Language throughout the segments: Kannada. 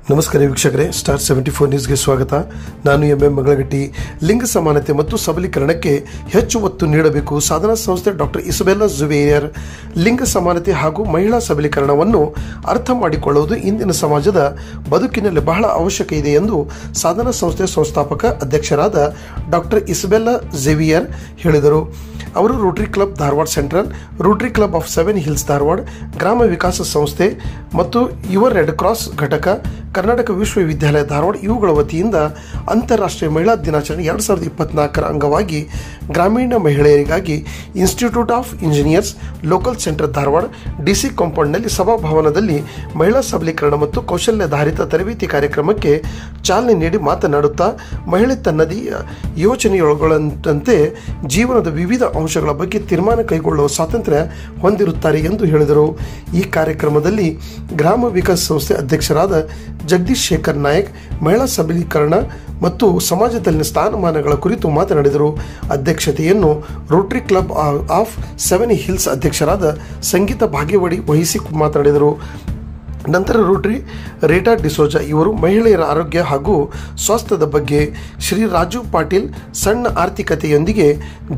ನಮಸ್ಕಾರ ವೀಕ್ಷಕರೇ, ಸ್ಟಾರ್ 74 ನ್ಯೂಸ್ಗೆ ಸ್ವಾಗತ. ನಾನು ಎಂ ಮಗಳಗಟ್ಟಿ. ಲಿಂಗ ಸಮಾನತೆ ಮತ್ತು ಸಬಲೀಕರಣಕ್ಕೆ ಹೆಚ್ಚು ಒತ್ತು ನೀಡಬೇಕು. ಸಾಧನಾ ಸಂಸ್ಥೆ ಡಾಕ್ಟರ್ ಇಸಬೆಲ್ಲಾ ಝವೇರಿಯರ್. ಲಿಂಗ ಸಮಾನತೆ ಹಾಗೂ ಮಹಿಳಾ ಸಬಲೀಕರಣವನ್ನು ಅರ್ಥ ಮಾಡಿಕೊಳ್ಳುವುದು ಇಂದಿನ ಸಮಾಜದ ಬದುಕಿನಲ್ಲಿ ಬಹಳ ಅವಶ್ಯಕ ಇದೆ ಎಂದು ಸಾಧನಾ ಸಂಸ್ಥೆ ಸಂಸ್ಥಾಪಕ ಅಧ್ಯಕ್ಷರಾದ ಡಾಕ್ಟರ್ ಇಸಬೆಲ್ಲಾ ಝವೇರಿಯರ್ ಹೇಳಿದರು. ಅವರು Rotary club Dharwad central, Rotary club of 7 hills Dharwad, ಗ್ರಾಮ ವಿಕಾಸ ಸಂಸ್ಥೆ ಮತ್ತು ಯುವ ರೆಡ್ ಕ್ರಾಸ್ ಘಟಕ, ಕರ್ನಾಟಕ ವಿಶ್ವವಿದ್ಯಾಲಯ ಧಾರವಾಡ ಇವುಗಳ ವತಿಯಿಂದ ಅಂತಾರಾಷ್ಟ್ರೀಯ ಮಹಿಳಾ ದಿನಾಚರಣೆ 2024 ಅಂಗವಾಗಿ ಗ್ರಾಮೀಣ ಮಹಿಳೆಯರಿಗಾಗಿ institute of engineers local centre Dharwad DC ಕಾಂಪೌಂಡ್ನಲ್ಲಿ ಸಭಾಭವನದಲ್ಲಿ ಮಹಿಳಾ ಸಬಲೀಕರಣ ಮತ್ತು ಕೌಶಲ್ಯಾಧಾರಿತ ತರಬೇತಿ ಕಾರ್ಯಕ್ರಮಕ್ಕೆ ಚಾಲನೆ ನೀಡಿ ಮಾತನಾಡುತ್ತಾ, ಮಹಿಳೆ ತನ್ನದೇ ಯೋಚನೆಯೊಳಗೊಂಡಂತೆ ಜೀವನದ ವಿವಿಧ ಅಂಶಗಳ ಬಗ್ಗೆ ತೀರ್ಮಾನ ಕೈಗೊಳ್ಳುವ ಸ್ವಾತಂತ್ರ್ಯ ಹೊಂದಿರುತ್ತಾರೆ ಎಂದು ಹೇಳಿದರು. ಈ ಕಾರ್ಯಕ್ರಮದಲ್ಲಿ ಗ್ರಾಮ ವಿಕಾಸ ಸಂಸ್ಥೆ ಅಧ್ಯಕ್ಷರಾದ ಜಗದೀಶ್ ಶೇಖರ್ ನಾಯಕ್ ಮಹಿಳಾ ಸಬಲೀಕರಣ ಮತ್ತು ಸಮಾಜದಲ್ಲಿನ ಸ್ಥಾನಮಾನಗಳ ಕುರಿತು ಮಾತನಾಡಿದರು. ಅಧ್ಯಕ್ಷತೆಯನ್ನು ರೋಟರಿ ಕ್ಲಬ್ ಆಫ್ 7 ಹಿಲ್ಸ್ ಅಧ್ಯಕ್ಷರಾದ ಸಂಗೀತ ಭಾಗ್ಯವಡಿ ವಹಿಸಿ ಮಾತನಾಡಿದರು. ನಂತರ ರೋಟರಿ ರೇಟಾ ಡಿಸೋಜಾ ಇವರು ಮಹಿಳೆಯರ ಆರೋಗ್ಯ ಹಾಗೂ ಸ್ವಾಸ್ಥ್ಯದ ಬಗ್ಗೆ, ಶ್ರೀ ರಾಜು ಪಾಟೀಲ್ ಸಣ್ಣ ಆರ್ಥಿಕತೆಯೊಂದಿಗೆ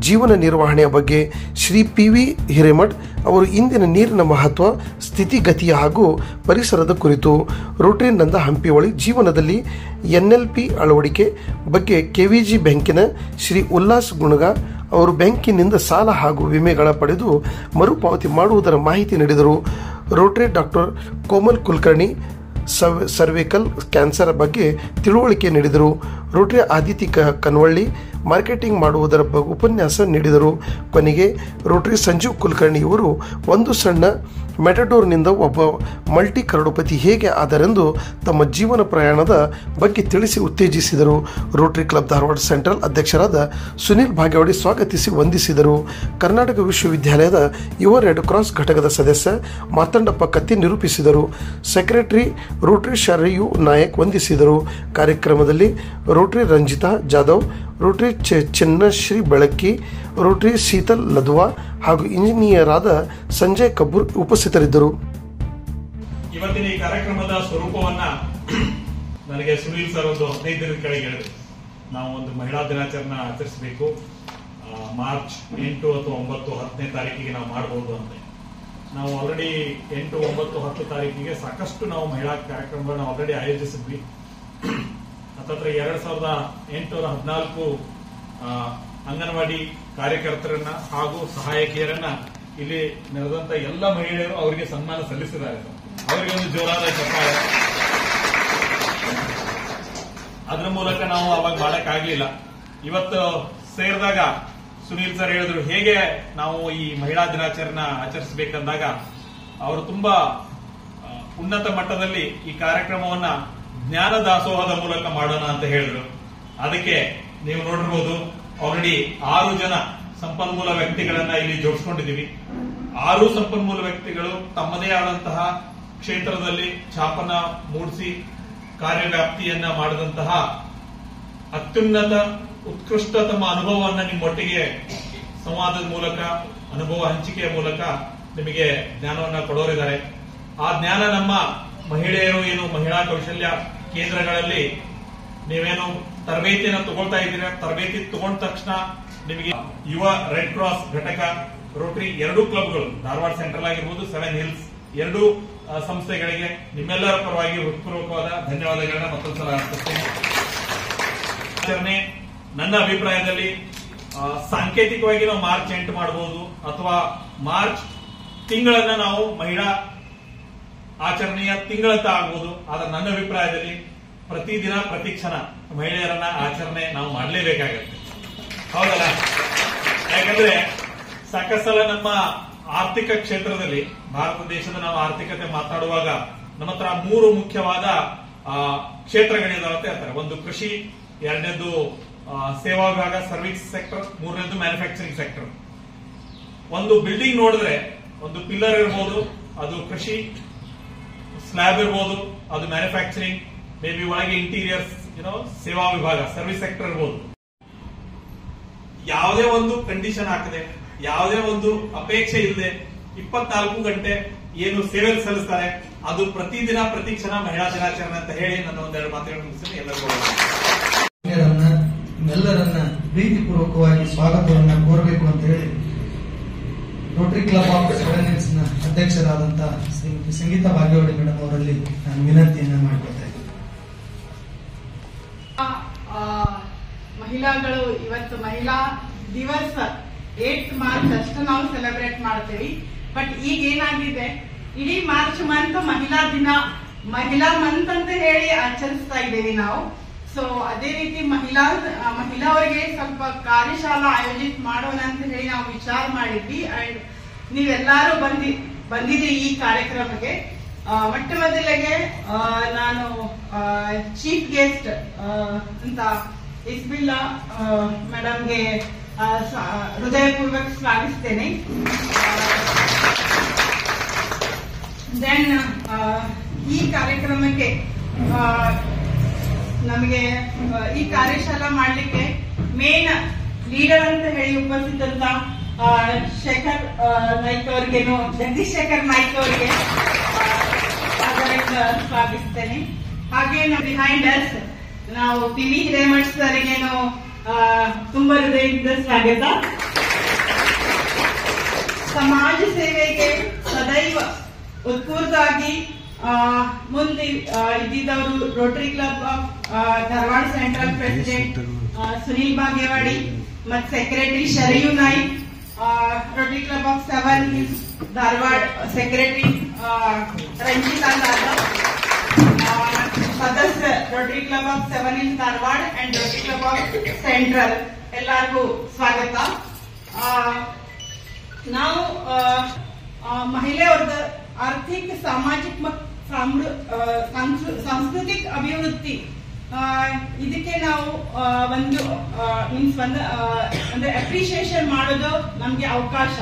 ಜೀವನ ನಿರ್ವಹಣೆಯ ಬಗ್ಗೆ, ಶ್ರೀ PV ಹಿರೇಮಠ್ ಅವರು ಇಂದಿನ ನೀರಿನ ಮಹತ್ವ, ಸ್ಥಿತಿಗತಿಯ ಹಾಗೂ ಪರಿಸರದ ಕುರಿತು, ರೋಟರಿ ನಂದ ಹಂಪಿವಳಿ ಜೀವನದಲ್ಲಿ NLP ಅಳವಡಿಕೆ ಬಗ್ಗೆ, KVG ಬ್ಯಾಂಕಿನ ಶ್ರೀ ಉಲ್ಲಾಸ್ ಗುಣಗ ಅವರು ಬ್ಯಾಂಕಿನಿಂದ ಸಾಲ ಹಾಗೂ ವಿಮೆಗಳ ಪಡೆದು ಮರುಪಾವತಿ ಮಾಡುವುದರ ಮಾಹಿತಿ ನೀಡಿದರು. Rotary doctor Komal Kulkarni cervical cancer ಬಗ್ಗೆ ತಿಳುವಳಿಕೆ ನೀಡಿದರು. ರೋಟರಿ ಆದಿತ್ಯ ಕನ್ವಳ್ಳಿ ಮಾರ್ಕೆಟಿಂಗ್ ಮಾಡುವುದರ ಬಗ್ಗೆ ಉಪನ್ಯಾಸ ನೀಡಿದರು. ಕೊನೆಗೆ ರೋಟರಿ ಸಂಜೀವ್ ಕುಲಕರ್ಣಿ ಇವರು ಒಂದು ಸಣ್ಣ ಮೆಟಡೋರ್ನಿಂದ ಒಬ್ಬ ಮಲ್ಟಿ ಕರೋಡಪತಿ ಹೇಗೆ ಆದರೆಂದು ತಮ್ಮ ಜೀವನ ಪ್ರಯಾಣದ ಬಗ್ಗೆ ತಿಳಿಸಿ ಉತ್ತೇಜಿಸಿದರು. ರೋಟರಿ ಕ್ಲಬ್ ಧಾರವಾಡ ಸೆಂಟ್ರಲ್ ಅಧ್ಯಕ್ಷರಾದ ಸುನಿಲ್ ಭಾಗ್ಯವಡಿ ಸ್ವಾಗತಿಸಿ ವಂದಿಸಿದರು. ಕರ್ನಾಟಕ ವಿಶ್ವವಿದ್ಯಾಲಯದ ಯುವ ರೆಡ್ ಕ್ರಾಸ್ ಘಟಕದ ಸದಸ್ಯ ಮಾರ್ತಂಡಪ್ಪ ಕತ್ತಿ ನಿರೂಪಿಸಿದರು. ಸೆಕ್ರೆಟರಿ ರೋಟರಿ ಶರಯು ನಾಯಕ್ ವಂದಿಸಿದರು. ಕಾರ್ಯಕ್ರಮದಲ್ಲಿ Rotary Ranjita Jadhav, Rotary Chinnashree Belakki, Rotary Sheetal Ladwa ಹಾಗೂ ಇಂಜಿನಿಯರ್ ಆದ ಸಂಜಯ್ ಕಬ್ಬೂರ್ ಉಪಸ್ಥಿತರಿದ್ದರು. ಇವತ್ತಿನ ಈ ಕಾರ್ಯಕ್ರಮದ ಸ್ವರೂಪವನ್ನ ನನಗೆ ಸುನೀಲ್ ಸರ್ ಒಂದು 15 ದಿನದ ಕೆಳಗೆ ಹೇಳಿದ್ರು. ನಾವು ಒಂದು ಮಹಿಳಾ ದಿನಾಚರಣೆ ಆಚರಿಸಬೇಕು, ಮಾರ್ಚ್ 8 ಅಥವಾ 9, 10ನೇ ತಾರೀಕಿಗೆ ನಾವು ಮಾಡಬಹುದು ಅಂತ. ನಾವು ಆಲ್ರೆಡಿ 8, 9, 10 ತಾರೀಕಿಗೆ ಸಾಕಷ್ಟು ನಾವು ಮಹಿಳಾ ಕಾರ್ಯಕ್ರಮಗಳನ್ನ ಆಲ್ರೆಡಿ ಆಯೋಜಿಸಿದ್ವಿ. ಹತ್ತತ್ರ 2814 ಅಂಗನವಾಡಿ ಕಾರ್ಯಕರ್ತರನ್ನ ಹಾಗೂ ಸಹಾಯಕಿಯರನ್ನ ಇಲ್ಲಿ ನೆರೆದಂತ ಎಲ್ಲ ಮಹಿಳೆಯರು ಅವರಿಗೆ ಸನ್ಮಾನ ಸಲ್ಲಿಸಿದ್ದಾರೆ. ಅವರಿಗೆ ಒಂದು ಜೋರಾದ ಚಪ್ಪಾಳೆ. ಅದರ ಮೂಲಕ ನಾವು ಅವಾಗ ಮಾಡಕ್ಕಾಗ್ಲಿಲ್ಲ. ಇವತ್ತು ಸೇರಿದಾಗ ಸುನೀಲ್ ಸರ್ ಹೇಳಿದ್ರು ಹೇಗೆ ನಾವು ಈ ಮಹಿಳಾ ದಿನಾಚರಣೆ ಆಚರಿಸಬೇಕಂದಾಗ ಅವರು ತುಂಬಾ ಉನ್ನತ ಮಟ್ಟದಲ್ಲಿ ಈ ಕಾರ್ಯಕ್ರಮವನ್ನ ಜ್ಞಾನ ದಾಸೋಹದ ಮೂಲಕ ಮಾಡೋಣ ಅಂತ ಹೇಳಿದ್ರು. ಅದಕ್ಕೆ ನೀವು ನೋಡಿರ್ಬೋದು, ಆಲ್ರೆಡಿ 6 ಜನ ಸಂಪನ್ಮೂಲ ವ್ಯಕ್ತಿಗಳನ್ನ ಇಲ್ಲಿ ಜೋಡಿಸ್ಕೊಂಡಿದ್ದೀವಿ. 6 ಸಂಪನ್ಮೂಲ ವ್ಯಕ್ತಿಗಳು ತಮ್ಮದೇ ಆದಂತಹ ಕ್ಷೇತ್ರದಲ್ಲಿ ಛಾಪನ ಮೂಡಿಸಿ ಕಾರ್ಯವ್ಯಾಪ್ತಿಯನ್ನ ಮಾಡಿದಂತಹ ಅತ್ಯುನ್ನತ ಉತ್ಕೃಷ್ಟತಮ ಅನುಭವವನ್ನ ನಿಮ್ಮೊಟ್ಟಿಗೆ ಸಂವಾದದ ಮೂಲಕ, ಅನುಭವ ಹಂಚಿಕೆಯ ಮೂಲಕ ನಿಮಗೆ ಜ್ಞಾನವನ್ನ ಕೊಡೋರಿದ್ದಾರೆ. ಆ ಜ್ಞಾನ ನಮ್ಮ ಮಹಿಳೆಯರು ಏನು ಮಹಿಳಾ ಕೌಶಲ್ಯ ಕೇಂದ್ರಗಳಲ್ಲಿ ನೀವೇನು ತರಬೇತಿಯನ್ನು ತಗೊಳ್ತಾ ಇದ್ದೀರಾ, ತರಬೇತಿ ತಗೊಂಡ ತಕ್ಷಣ ನಿಮಗೆ ಯುವ ರೆಡ್ ಕ್ರಾಸ್ ಘಟಕ, ರೋಟರಿ 2 ಕ್ಲಬ್ಗಳು ಧಾರವಾಡ ಸೆಂಟ್ರಲ್ ಆಗಿರ್ಬೋದು, 7 ಹಿಲ್ಸ್ 2 ಸಂಸ್ಥೆಗಳಿಗೆ ನಿಮ್ಮೆಲ್ಲರ ಪರವಾಗಿ ಹೃತ್ಪೂರ್ವಕವಾದ ಧನ್ಯವಾದಗಳನ್ನ ಮತ್ತೊಂದ್ಸಲ ಅರ್ಪಿಸ್ತೇನೆ. ನನ್ನ ಅಭಿಪ್ರಾಯದಲ್ಲಿ ಸಾಂಕೇತಿಕವಾಗಿ ನಾವು ಮಾರ್ಚ್ 8 ಮಾಡಬಹುದು ಅಥವಾ ಮಾರ್ಚ್ ತಿಂಗಳನ್ನ ನಾವು ಮಹಿಳಾ ಆಚರಣೆಯ ತಿಂಗಳಂತ ಆಗ್ಬೋದು. ಆದ್ರೆ ನನ್ನ ಅಭಿಪ್ರಾಯದಲ್ಲಿ ಪ್ರತಿದಿನ ಪ್ರತಿ ಕ್ಷಣ ಮಹಿಳೆಯರನ್ನ ಆಚರಣೆ ನಾವು ಮಾಡಲೇಬೇಕಾಗತ್ತೆ, ಹೌದಲ್ಲ? ಯಾಕಂದ್ರೆ ಸಾಕಷ್ಟು ಸಲ ನಮ್ಮ ಆರ್ಥಿಕ ಕ್ಷೇತ್ರದಲ್ಲಿ, ಭಾರತ ದೇಶದ ನಾವು ಆರ್ಥಿಕತೆ ಮಾತನಾಡುವಾಗ ನಮ್ಮ ಹತ್ರ 3 ಮುಖ್ಯವಾದ ಕ್ಷೇತ್ರಗಳಿದಾವೆ ಅಂತ ಹೇಳ್ತಾರೆ. ಒಂದು ಕೃಷಿ, 2ನೇದು ಸೇವಾ ವಿಭಾಗ ಸರ್ವಿಸ್ ಸೆಕ್ಟರ್, 3ನೇದು ಮ್ಯಾನುಫ್ಯಾಕ್ಚರಿಂಗ್ ಸೆಕ್ಟರ್. ಒಂದು ಬಿಲ್ಡಿಂಗ್ ನೋಡಿದ್ರೆ ಒಂದು ಪಿಲ್ಲರ್ ಇರ್ಬೋದು, ಅದು ಕೃಷಿ, ಸ್ಲ್ಯಾಬ್ ಇರ್ಬೋದು, ಅದು ಮ್ಯಾನುಫ್ಯಾಕ್ಚರಿಂಗ್, ಮೇ ಬಿ ಒಳಗೆ ಇಂಟೀರಿಯರ್ಸ್ ಸೇವಾ ವಿಭಾಗ ಸರ್ವಿಸ್ ಸೆಕ್ಟರ್ ಇರ್ಬೋದು. ಯಾವುದೇ ಒಂದು ಕಂಡೀಷನ್ ಹಾಕದೆ, ಯಾವುದೇ ಒಂದು ಅಪೇಕ್ಷೆ ಇಲ್ಲದೆ 24 ಗಂಟೆ ಏನು ಸೇವೆ ಸಲ್ಲಿಸ್ತಾರೆ, ಅದು ಪ್ರತಿದಿನ ಪ್ರತಿ ಕ್ಷಣ ಮಹಿಳಾ ದಿನಾಚರಣೆ ಅಂತ ಹೇಳಿ ನನ್ನ ಒಂದೆರಡು ಮಾತುಗಳನ್ನು ಮುಗಿಸ್ತೀನಿ. ಎಲ್ಲರನ್ನ ಪ್ರೀತಿಪೂರ್ವಕವಾಗಿ ಸ್ವಾಗತವನ್ನ ಕೋರಬೇಕು ಅಂತ ಹೇಳಿ Rotary club of seven hills ನ ಅಧ್ಯಕ್ಷರಾದಂತಹ ಶ್ರೀಮತಿ ಸಂಗೀತಾ ಭಾಗ್ಯವಾಡಿ ಮೇಡಮ್ ಅವರಲ್ಲಿ ನಾನು ವಿನಂತಿಯನ್ನ ಮಾಡ್ಕೊಳ್ತಾ ಇದ್ದೀನಿ. ಮಹಿಳಾಗಳು ಇವತ್ತು ಮಹಿಳಾ ದಿವಸ 8 ಮಾರ್ಚ್ ಅಷ್ಟು ನಾವು ಸೆಲೆಬ್ರೇಟ್ ಮಾಡ್ತೇವೆ. ಬಟ್ ಈಗ ಏನಾಗಿದೆ, ಇಡೀ ಮಾರ್ಚ್ ಮಂತ್ ಮಹಿಳಾ ಮಂತ್ ಅಂತ ಹೇಳಿ ಆಚರಿಸ್ತಾ ಇದ್ದೇವೆ ನಾವು. ಸೊ ಅದೇ ರೀತಿ ಮಹಿಳಾವರಿಗೆ ಸ್ವಲ್ಪ ಕಾರ್ಯಶಾಲಾ ಆಯೋಜಿತ ಮಾಡೋಣ ಅಂತ ಹೇಳಿ ನಾವು ವಿಚಾರ ಮಾಡಿದ್ವಿ. ಅಂಡ್ ನೀವೆಲ್ಲರೂ ಬಂದಿದ್ರಿ ಈ ಕಾರ್ಯಕ್ರಮಕ್ಕೆ. ಮೊಟ್ಟ ಮೊದಲಿಗೆ ನಾನು ಚೀಫ್ ಗೆಸ್ಟ್ ಅಂತ ಇಸ್ಬಿಲ್ಲಾ ಮೇಡಮ್ಗೆ ಹೃದಯಪೂರ್ವಕ ಸ್ವಾಗತಿಸ್ತೇನೆ. ದೆನ್ ಈ ಕಾರ್ಯಕ್ರಮಕ್ಕೆ ನಮಗೆ ಈ ಕಾರ್ಯಶಾಲಾ ಮಾಡ್ಲಿಕ್ಕೆ ಮೇನ್ ಲೀಡರ್ ಅಂತ ಹೇಳಿ ಉಪಸ್ಥಿತಂತ ಶೇಖರ್ ನಾಯ್ಕ್ ಅವ್ರಿಗೇನು ಜಗದೀಶ್ ಶೇಖರ್ ನಾಯ್ಕ್ ಅವರಿಗೆ ಸ್ವಾಗತಿಸ್ತೇನೆ. ಹಾಗೆ ಬಿಹೈಂಡ್ ಅಸ್ ನಾವು PV ಹಿರೇಮಠ್ ಸರ್ಗೇನು ತುಂಬಾ ಹೃದಯದಿಂದ ಸ್ವಾಗತ. ಸಮಾಜ ಸೇವೆಗೆ ಸದೈವ ಉತ್ಪೂರ್ತಾಗಿ ಮುಂದೆ ಇದ್ದಿದ್ದವರು Rotary club of Dharwad central president Sunil Bagewadi ಮತ್ತು secretary Sharayu Naik, Rotary club of 7 hills Dharwad secretary Ranjita Jadhav, ಸದಸ್ಯ Rotary club of 7 hills Dharwad and Rotary club of central, ಎಲ್ಲರಿಗೂ ಸ್ವಾಗತ. ನಾವು ಮಹಿಳೆಯರದ ಆರ್ಥಿಕ ಸಾಮಾಜಿಕ ಮತ್ತು ಸಾಂಸ್ಕೃತಿಕ ಅಭಿವೃದ್ಧಿ ಇದಕ್ಕೆ ನಾವು ಅಂದ್ರೆ ಅಪ್ರಿಶಿಯೇಷನ್ ಮಾಡೋದು ನಮ್ಗೆ ಅವಕಾಶ.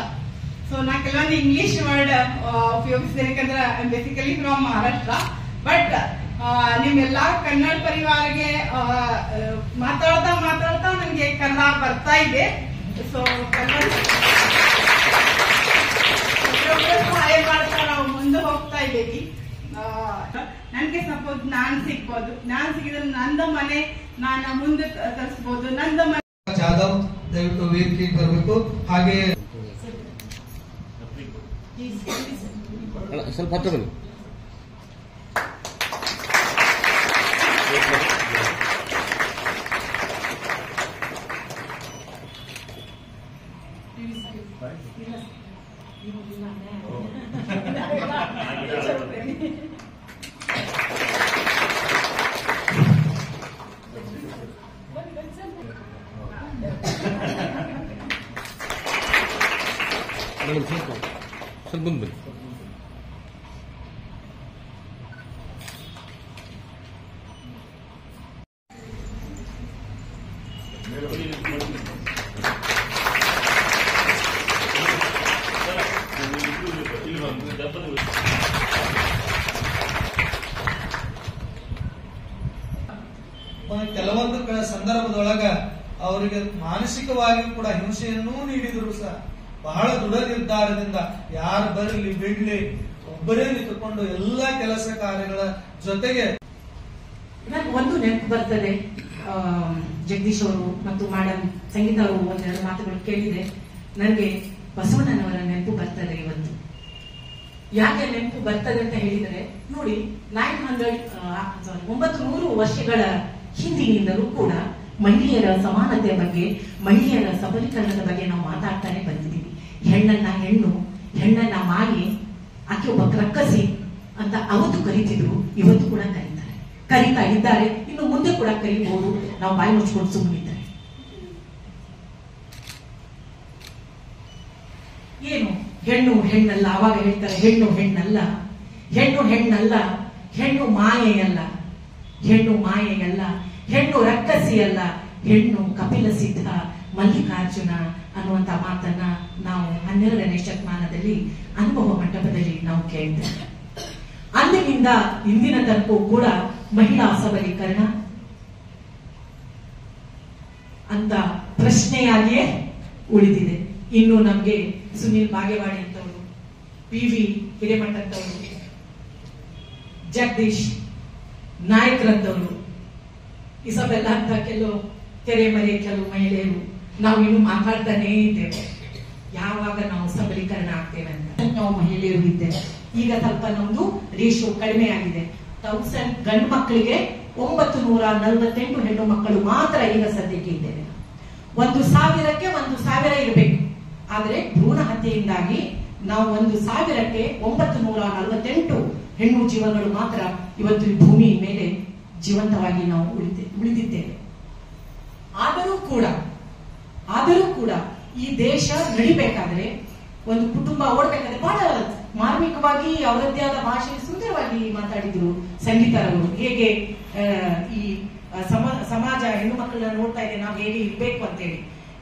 ಸೊ ನಾ ಕೆಲವೊಂದು ಇಂಗ್ಲಿಷ್ ವರ್ಡ್ ಉಪಯೋಗಿಸ್ತೇನೆ, ಯಾಕಂದ್ರೆ ಬೇಸಿಕಲಿ ಫ್ರಮ್ ಮಹಾರಾಷ್ಟ್ರ. ಬಟ್ ನಿಮ್ಮೆಲ್ಲಾ ಕನ್ನಡ ಪರಿವಾರಗೆ ಮಾತಾಡ್ತಾ ನನಗೆ ಕನ್ನಡ ಬರ್ತಾ ಇದೆ. ಸೊ ಕನ್ನಡ ಸಹಾಯ ಮಾಡ್ತಾ ನಾವು ಮುಂದೆ ಹೋಗ್ತಾ ಇದ್ದೀವಿ. ನನ್ಗೆ ಸಪೋಸ್ ಜ್ಞಾನ ಸಿಗ್ಬೋದು, ಜ್ಞಾನ ಸಿಗಿದ್ರೆ ನಂದ ಮನೆ ನಾನು ಮುಂದೆ ತರಿಸಬಹುದು. ನಂದ ಮನೆ ಜಾಧವ್ ದಯವಿಟ್ಟು ವೇದಿಕೆಗೆ ಬರಬೇಕು. ಹಾಗೆ ಸ್ವಲ್ಪ ಹತ್ರ ಬನ್ನಿ. ಸ್ವಲ್ಪ ಮುಂದೆ ಬನ್ನಿ. ಕೆಲವೊಂದು ಸಂದರ್ಭದೊಳಗ ಅವರಿಗೆ ಮಾನಸಿಕವಾಗಿ ಕೂಡ ಹಿಂಸೆಯನ್ನೂ ನೀಡಿದ್ರು ಸಹ ಬಹಳ ದೃಢ ನಿರ್ಧಾರದಿಂದ ಯಾರು ಬರಲಿ ಬಿಡ್ಲಿ ಒಬ್ಬರೇ ನಿಂತುಕೊಂಡು ಎಲ್ಲಾ ಕೆಲಸ ಕಾರ್ಯಗಳ ಜೊತೆಗೆ ಒಂದು ನೆನಪು ಬರ್ತದೆ. ಜಗದೀಶ್ ಅವರು ಮತ್ತು ಮೇಡಮ್ ಸಂಗೀತ ಅವರು ಒಂದೆರಡು ಮಾತುಗಳು ಕೇಳಿದೆ. ನನಗೆ ಬಸವಣ್ಣನವರ ನೆನಪು ಬರ್ತದೆ ಇವತ್ತು. ಯಾಕೆ ನೆನಪು ಬರ್ತದೆ ಅಂತ ಹೇಳಿದರೆ, ನೋಡಿ 900 ವರ್ಷಗಳ ಹಿಂದಿನಿಂದಲೂ ಕೂಡ ಮಹಿಳೆಯರ ಸಮಾನತೆ ಬಗ್ಗೆ, ಮಹಿಳೆಯರ ಸಬಲೀಕರಣದ ಬಗ್ಗೆ ನಾವು ಮಾತಾಡ್ತಾನೆ ಬಂದಿದ್ದೀವಿ. ಹೆಣ್ಣನ್ನ ಹೆಣ್ಣು, ಹೆಣ್ಣನ್ನ ಮಾಯಿ, ಆಕೆ ಒಬ್ಬ ರಕ್ಕಸಿ ಅಂತ ಅವತ್ತು ಕರೀತಿದ್ರು, ಇವತ್ತು ಕೂಡ ಕರೀತಾ ಇದ್ದಾರೆ. ಇನ್ನು ಮುಂದೆ ಕೂಡ ಕರೀಬಹುದು. ನಾವು ಬಾಯಿ ಮುಚ್ಕೊಂಡು ಸುಮ್ಮನಿದ್ದಾರೆ. ಏನು ಹೆಣ್ಣು ಹೆಣ್ಣಲ್ಲ, ಅವಾಗ ಹೇಳ್ತಾರೆ ಹೆಣ್ಣು ಹೆಣ್ಣಲ್ಲ, ಹೆಣ್ಣು ಹೆಣ್ಣಲ್ಲ, ಹೆಣ್ಣು ಮಾಯೆಯಲ್ಲ, ಹೆಣ್ಣು ಮಾಯೆಯಲ್ಲ, ಹೆಣ್ಣು ರಕ್ಕಸಿಯಲ್ಲ, ಹೆಣ್ಣು ಕಪಿಲ ಸಿದ್ಧ ಮಲ್ಲಿಕಾರ್ಜುನ ಅನ್ನುವಂತ ಮಾತನ್ನ ನಾವು 12ನೇ ಶತಮಾನದಲ್ಲಿ ಅನುಭವ ಮಂಟಪದಲ್ಲಿ ನಾವು ಕೇಳಿದ್ದೇವೆ. ಅಂದಿನಿಂದ ಇಂದಿನ ತನಕ ಕೂಡ ಮಹಿಳಾ ಸಬಲೀಕರಣ ಅಂತ ಪ್ರಶ್ನೆಯಾಗಿಯೇ ಉಳಿದಿದೆ. ಇನ್ನು ನಮ್ಗೆ ಸುನೀಲ್ ಬಾಗೇವಾಡಿ ಅಂತವರು, PV ಹಿರೇಮಠಂತವರು, ಜಗದೀಶ್ ನಾಯಕರಂತವರು, ಇಸಬೆಲ್ಲ ಅಂತ ಕೆಲವು ತೆರೆಮರೆ ಕೆಲವು ಮಹಿಳೆಯರು ನಾವು ಇನ್ನು ಮಾತಾಡ್ತಾನೇ ಇದ್ದೇವೆ. ಯಾವಾಗ ನಾವು ಸಬಲೀಕರಣ ಆಗ್ತೇವೆ ಅಂತ ನಾವು ಮಹಿಳೆಯರು ಇದ್ದೇವೆ. ಈಗ ಸ್ವಲ್ಪ ನಮ್ದು ರೇಷಿಯೋ ಕಡಿಮೆ ಆಗಿದೆ. 1000 ಗಂಡು ಮಕ್ಕಳಿಗೆ 948 ಹೆಣ್ಣು ಮಕ್ಕಳು ಮಾತ್ರ ಈಗ ಸದ್ಯಕ್ಕೆ ಇದ್ದೇವೆ. 1000ಕ್ಕೆ 1000 ಇರಬೇಕು. ಆದ್ರೆ ಭ್ರೂಣ ಹತ್ಯೆಯಿಂದಾಗಿ ನಾವು 1000ಕ್ಕೆ 948 ಹೆಣ್ಣು ಜೀವಗಳು ಮಾತ್ರ ಇವತ್ತು ಈ ಭೂಮಿ ಮೇಲೆ ಜೀವಂತವಾಗಿ ನಾವು ಉಳಿದಿದ್ದೇವೆ. ಆದರೂ ಕೂಡ ಈ ದೇಶ ನಡಿಬೇಕಾದ್ರೆ, ಒಂದು ಕುಟುಂಬ ಓಡ್ಬೇಕಾದ್ರೆ ಬಹಳ ಮಾರ್ಮಿಕವಾಗಿ ಅವರದ್ದೇ ಆದ ಭಾಷೆ ಸುಂದರವಾಗಿ ಮಾತಾಡಿದ್ರು ಸಂಗೀತರವರು. ಹೇಗೆ ಈ ಸಮಾಜ ಹೆಣ್ಣು ಮಕ್ಕಳನ್ನ ನೋಡ್ತಾ ಇದೆ, ನಾವು ಹೇಗೆ ಇರ್ಬೇಕು ಅಂತೇಳಿ.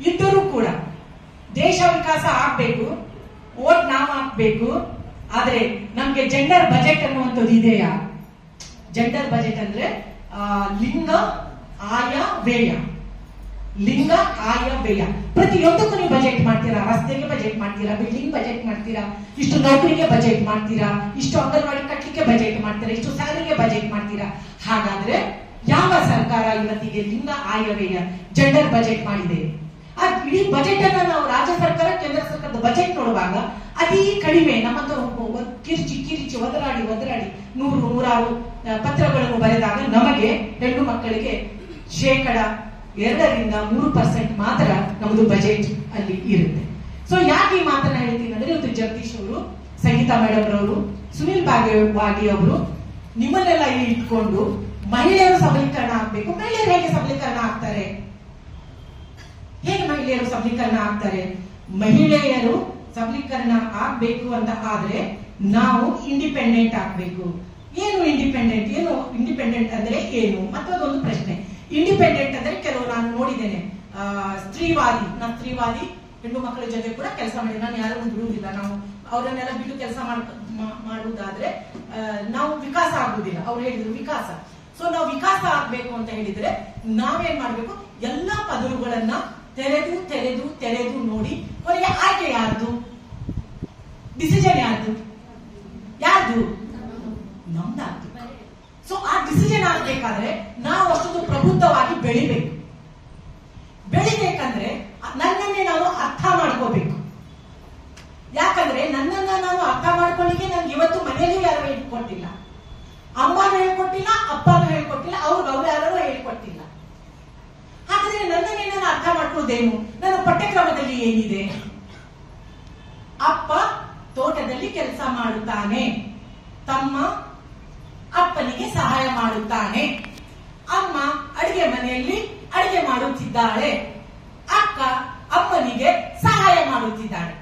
ಇದ್ದರೂ ಕೂಡ ದೇಶ ವಿಕಾಸ ಆಗ್ಬೇಕು, ಓಟ್ ನಾವು ಹಾಕ್ಬೇಕು. ಆದ್ರೆ ನಮ್ಗೆ ಜೆಂಡರ್ ಬಜೆಟ್ ಅನ್ನುವಂಥದ್ದು ಇದೆಯಾ? ಜೆಂಡರ್ ಬಜೆಟ್ ಅಂದ್ರೆ ಲಿಂಗ ಆಯ ವ್ಯಯ. ಲಿಂಗ ಆಯ ವ್ಯಯ ಪ್ರತಿಯೊಂದಕ್ಕೂ ನೀವು ಬಜೆಟ್ ಮಾಡ್ತೀರಾ. ರಸ್ತೆಗೆ ಬಜೆಟ್ ಮಾಡ್ತೀರಾ, ಬಿಲ್ಡಿಂಗ್ ಬಜೆಟ್ ಮಾಡ್ತೀರಾ, ಇಷ್ಟು ನೌಕರಿಗೆ ಬಜೆಟ್ ಮಾಡ್ತೀರಾ, ಇಷ್ಟು ಅಂಗನವಾಡಿ ಕಟ್ಟಲಿಕ್ಕೆ ಬಜೆಟ್ ಮಾಡ್ತೀರಾ, ಇಷ್ಟು ಸ್ಯಾಲರಿಗೆ ಬಜೆಟ್ ಮಾಡ್ತೀರಾ. ಹಾಗಾದ್ರೆ ಯಾವ ಸರ್ಕಾರ ಇವತ್ತಿಗೆ ಲಿಂಗ ಆಯ ವ್ಯಯ ಜೆಂಡರ್ ಬಜೆಟ್ ಮಾಡಿದೆ? ಆ ಇಡೀ ಬಜೆಟ್ ಅನ್ನ ನಾವು ರಾಜ್ಯ ಸರ್ಕಾರ ಕೇಂದ್ರ ಸರ್ಕಾರದ ಬಜೆಟ್ ನೋಡುವಾಗ ಅತಿ ಕಡಿಮೆ ನಮ್ಮಂತ ಕಿರಿಚಿ ಒದರಾಡಿ 100 ಪತ್ರಗಳನ್ನು ಬರೆದಾಗ ನಮಗೆ ಹೆಣ್ಣು ಮಕ್ಕಳಿಗೆ 2% ಮಾತ್ರ ನಮ್ಮದು ಬಜೆಟ್ ಅಲ್ಲಿ ಇರುತ್ತೆ. ಸೊ ಯಾಕೆ ಈ ಮಾತನ್ನ ಹೇಳ್ತೀನಿ ಅಂದ್ರೆ, ಇವತ್ತು ಜಗದೀಶ್ ಅವರು, ಸಂಗೀತಾ ಮೇಡಮ್ ರವರು, ಸುನಿಲ್ ಬಾಗಿ ಅವರು ನಿಮ್ಮನ್ನೆಲ್ಲ ಇಲ್ಲಿ ಇಟ್ಕೊಂಡು ಮಹಿಳೆಯರು ಸಬಲೀಕರಣ ಆಗ್ಬೇಕು. ಮಹಿಳೆಯರು ಹೇಗೆ ಸಬಲೀಕರಣ ಆಗ್ತಾರೆ? ಮಹಿಳೆಯರು ಸಬಲೀಕರಣ ಆಗ್ಬೇಕು ಅಂತ ಆದ್ರೆ ನಾವು ಇಂಡಿಪೆಂಡೆಂಟ್ ಆಗ್ಬೇಕು. ಏನು ಇಂಡಿಪೆಂಡೆಂಟ್ ಅಂದ್ರೆ ಏನು? ಮತ್ತೊಂದು ಪ್ರಶ್ನೆ. ಇಂಡಿಪೆಂಡೆಂಟ್ ಅಂದ್ರೆ ಕೆಲವು ನಾನು ನೋಡಿದ್ದೇನೆ, ಸ್ತ್ರೀವಾದಿ ಹೆಣ್ಣು ಮಕ್ಕಳ ಜೊತೆ ಕೂಡ ಕೆಲಸ ಮಾಡಿ, ನಾನು ಯಾರನ್ನು ಬಿಡುವುದಿಲ್ಲ, ನಾವು ಅವರನ್ನೆಲ್ಲ ಬಿಟ್ಟು ಕೆಲಸ ಮಾಡುವುದಾದ್ರೆ ನಾವು ವಿಕಾಸ ಆಗುವುದಿಲ್ಲ. ಅವ್ರು ಹೇಳಿದ್ರು ವಿಕಾಸ. ಸೊ ನಾವು ವಿಕಾಸ ಆಗ್ಬೇಕು ಅಂತ ಹೇಳಿದ್ರೆ ನಾವೇನ್ ಮಾಡ್ಬೇಕು? ಎಲ್ಲಾ ಪದರುಗಳನ್ನ ತೆರೆದು ನೋಡಿ ಕೊನೆಗೆ ಆಯ್ಕೆ ಯಾರ್ದು? ಡಿಸಿಷನ್ ಯಾರ್ದು? ನಮ್ದಾಗ್ದು. ಸೊ ಆ ಡಿಸಿಷನ್ ಆಗ್ಬೇಕಾದ್ರೆ ನಾವು ಅಷ್ಟೊಂದು ಪ್ರಬುದ್ಧವಾಗಿ ಬೆಳಿಬೇಕಂದ್ರೆ ನನ್ನನ್ನೇ ನಾನು ಅರ್ಥ ಮಾಡ್ಕೋಬೇಕು. ಯಾಕಂದ್ರೆ ನನ್ನನ್ನ ನಾನು ಅರ್ಥ ಮಾಡ್ಕೊಳ್ಳಿಕ್ಕೆ ನನ್ಗೆ ಇವತ್ತು ಮನೆಯಲ್ಲಿ ಯಾರು ಹೇಳ್ಕೊಟ್ಟಿಲ್ಲ, ಅಮ್ಮನೂ ಹೇಳ್ಕೊಟ್ಟಿಲ್ಲ, ಅಪ್ಪನೂ ಹೇಳ್ಕೊಟ್ಟಿಲ್ಲ, ಅವ್ರು ಯಾರು ಹೇಳ್ಕೊಟ್ಟಿಲ್ಲ. ಹಾಗಾದ್ರೆ ನನ್ನನ್ನೇ ನಾನು ಅರ್ಥ ಮಾಡ್ಕೊಳ್ಳೋದೇನು? ನನ್ನ ಪಠ್ಯಕ್ರಮದಲ್ಲಿ ಏನಿದೆ? ಅಪ್ಪ ತೋಟದಲ್ಲಿ ಕೆಲಸ ಮಾಡುತ್ತಾನೆ, ತಮ್ಮ ಅಪ್ಪನಿಗೆ ಸಹಾಯ ಮಾಡುತ್ತಾನೆ, ಅಮ್ಮ ಅಡಿಗೆ ಮನೆಯಲ್ಲಿ ಅಡಿಗೆ ಮಾಡುತ್ತಿದ್ದಾಳೆ, ಅಕ್ಕ ಅಮ್ಮನಿಗೆ ಸಹಾಯ ಮಾಡುತ್ತಿದ್ದಾಳೆ.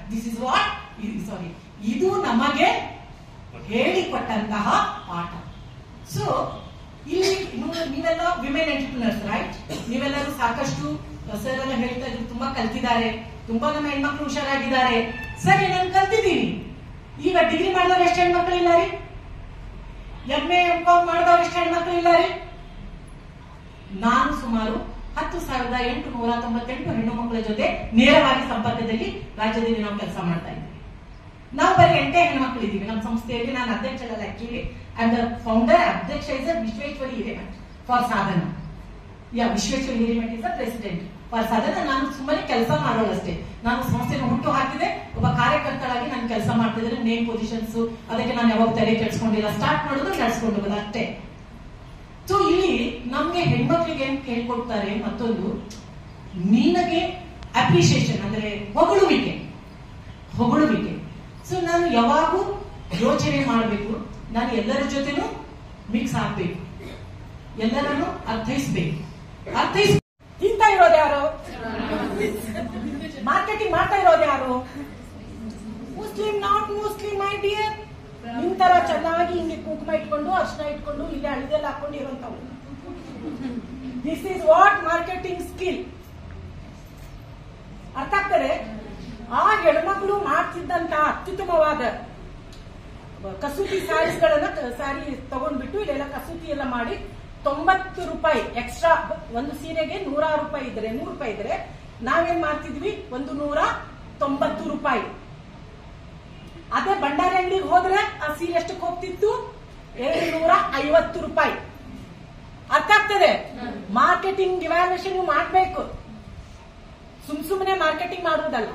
ಇದು ನಮಗೆ ಹೇಳಿಕೊಟ್ಟಂತಹ ಪಾಠ. ಸೊ ಇಲ್ಲಿ ನೀವೆಲ್ಲ ವಿಮೆನ್ ಎಂಟರ್ಪ್ರಿನರ್ಸ್, ರೈಟ್? ನೀವೆಲ್ಲರೂ ಸಾಕಷ್ಟು ಸರ್ ಎಲ್ಲ ಹೇಳ್ತಾ ಇದ್ರು, ತುಂಬಾ ಕಲ್ತಿದ್ದಾರೆ, ತುಂಬಾ ನಮ್ಮ ಹೆಣ್ಮಕ್ಳು ಹುಷಾರಾಗಿದ್ದಾರೆ. ಸರಿ, ನಾನು ಕಲ್ತಿದ್ದೀನಿ. ಈಗ ಡಿಗ್ರಿ ಮಾಡಿದವ್ರು ಎಷ್ಟು ಹೆಣ್ಮಕ್ಳು ಇಲ್ಲ ರೀ? MA MCom ಮಾಡಿದವ್ರು ಎಷ್ಟು ಹೆಣ್ಮಕ್ಳು ಇಲ್ಲ ರೀ? ನಾನು ಸುಮಾರು 10,898 ಹೆಣ್ಣು ಮಕ್ಕಳ ಜೊತೆ ನೇರವಾಗಿ ಸಂಪರ್ಕದಲ್ಲಿ ರಾಜ್ಯದಲ್ಲಿ ನಾವು ಕೆಲಸ ಮಾಡ್ತಾ ಇದ್ದೀವಿ. ನಾವು ಬರೀ 8 ಹೆಣ್ಮಕ್ಳು ಇದ್ದೀವಿ ನಮ್ಮ ಸಂಸ್ಥೆಯಲ್ಲಿ. ನಾನು ಅಧ್ಯಕ್ಷರಲ್ಲ, actually I am the founder. ಅಧ್ಯಕ್ಷ is Vishweshwari Hiremath for Sadhana. Vishweshwari Hiremath is the president for Sadhana. ನಾನು ಸುಮ್ಮನೆ ಕೆಲಸ ಮಾಡೋಳಷ್ಟೇ. ನಾನು ಸಂಸ್ಥೆನ ಹುಟ್ಟು ಹಾಕಿದೆ, ಒಬ್ಬ ಕಾರ್ಯಕರ್ತರಾಗಿ ನಾನು ಕೆಲಸ ಮಾಡ್ತಿದ್ರೆ ನೇಮ್ ಪೊಸಿಷನ್ಸ್ ಅದಕ್ಕೆ ನಾನು ಯಾವಾಗ ತಲೆ ಕೆಡ್ಸ್ಕೊಂಡಿಲ್ಲ. ಸ್ಟಾರ್ಟ್ ಮಾಡೋದು ನಡೆಸ್ಕೊಂಡು ಹೋಗೋದು ಅಷ್ಟೇ. ಸೊ ಇಲ್ಲಿ ನಮ್ಗೆ ಹೆಣ್ಮಕ್ಳಿಗೆ ಏನ್ ಹೇಳ್ಕೊಡ್ತಾರೆ, ಮತ್ತೊಂದು ನಿನಗೆ ಅಪ್ರಿಸಿಯೇಷನ್ ಅಂದ್ರೆ ಹೊಗಳುವಿಕೆ. ಸೊ ನಾನು ಯಾವಾಗೂ ಯೋಚನೆ ಮಾಡಬೇಕು, ನಾನು ಎಲ್ಲರ ಜೊತೆನೂ ಮಿಕ್ಸ್ ಆಗ್ಬೇಕು, ಎಲ್ಲರನ್ನು ಅರ್ಥೈಸ್ಬೇಕು. ತಿಂತಾ ಇರೋದು ಯಾರು? ಮಾರ್ಕೆಟಿಂಗ್ ಮಾಡ್ತಾ ಇರೋದು ಯಾರು? Muslim, not Muslim, my dear. ನಿಮ್ ತರ ಚೆನ್ನಾಗಿ ಹಿಂಗೆ ಕುಂಕುಮ ಇಟ್ಕೊಂಡು, ಅರ್ಶನ ಇಟ್ಕೊಂಡು, ಇಲ್ಲಿ ಹಳಿದೆಲ್ಲ ಹಾಕೊಂಡು ಇರೋಂಥವು. This is what marketing skill. ಅರ್ಥ ಆಗ್ತದೆ? ಆ ಹೆಣ್ಮಕ್ಳು ಮಾಡ್ತಿದ್ದಂತ ಅತ್ಯುತ್ತಮವಾದ ಕಸೂತಿ ಸ್ಯಾರೀಸ್ಗಳನ್ನ ಸ್ಯಾರಿ ತಗೊಂಡ್ಬಿಟ್ಟು ಇಲ್ಲೆಲ್ಲ ಕಸೂತಿ ಎಲ್ಲ ಮಾಡಿ 90 ರೂಪಾಯಿ ಎಕ್ಸ್ಟ್ರಾ. ಒಂದು ಸೀರೆಗೆ 100 ರೂಪಾಯಿ ಇದ್ರೆ, 100 ರೂಪಾಯಿ ಇದ್ರೆ ನಾವೇನ್ ಮಾಡ್ತಿದ್ವಿ? 190 ರೂಪಾಯಿ. ಅದೇ ಭಂಡಾರಿ ಅಂಗಡಿಗೆ ಹೋದ್ರೆ ಆ ಸೀರೆ ಎಷ್ಟಕ್ಕೆ ಹೋಗ್ತಿತ್ತು? 750 ರೂಪಾಯಿ. ಅರ್ಥ ಆಗ್ತದೆ? ಮಾರ್ಕೆಟಿಂಗ್ ಇವ್ಯಾಲ್ಯೂಯೇಷನ್ ನೀವು ಮಾಡ್ಬೇಕು, ಸುಮ್ನೆ ಮಾರ್ಕೆಟಿಂಗ್ ಮಾಡುವುದಲ್ಲ.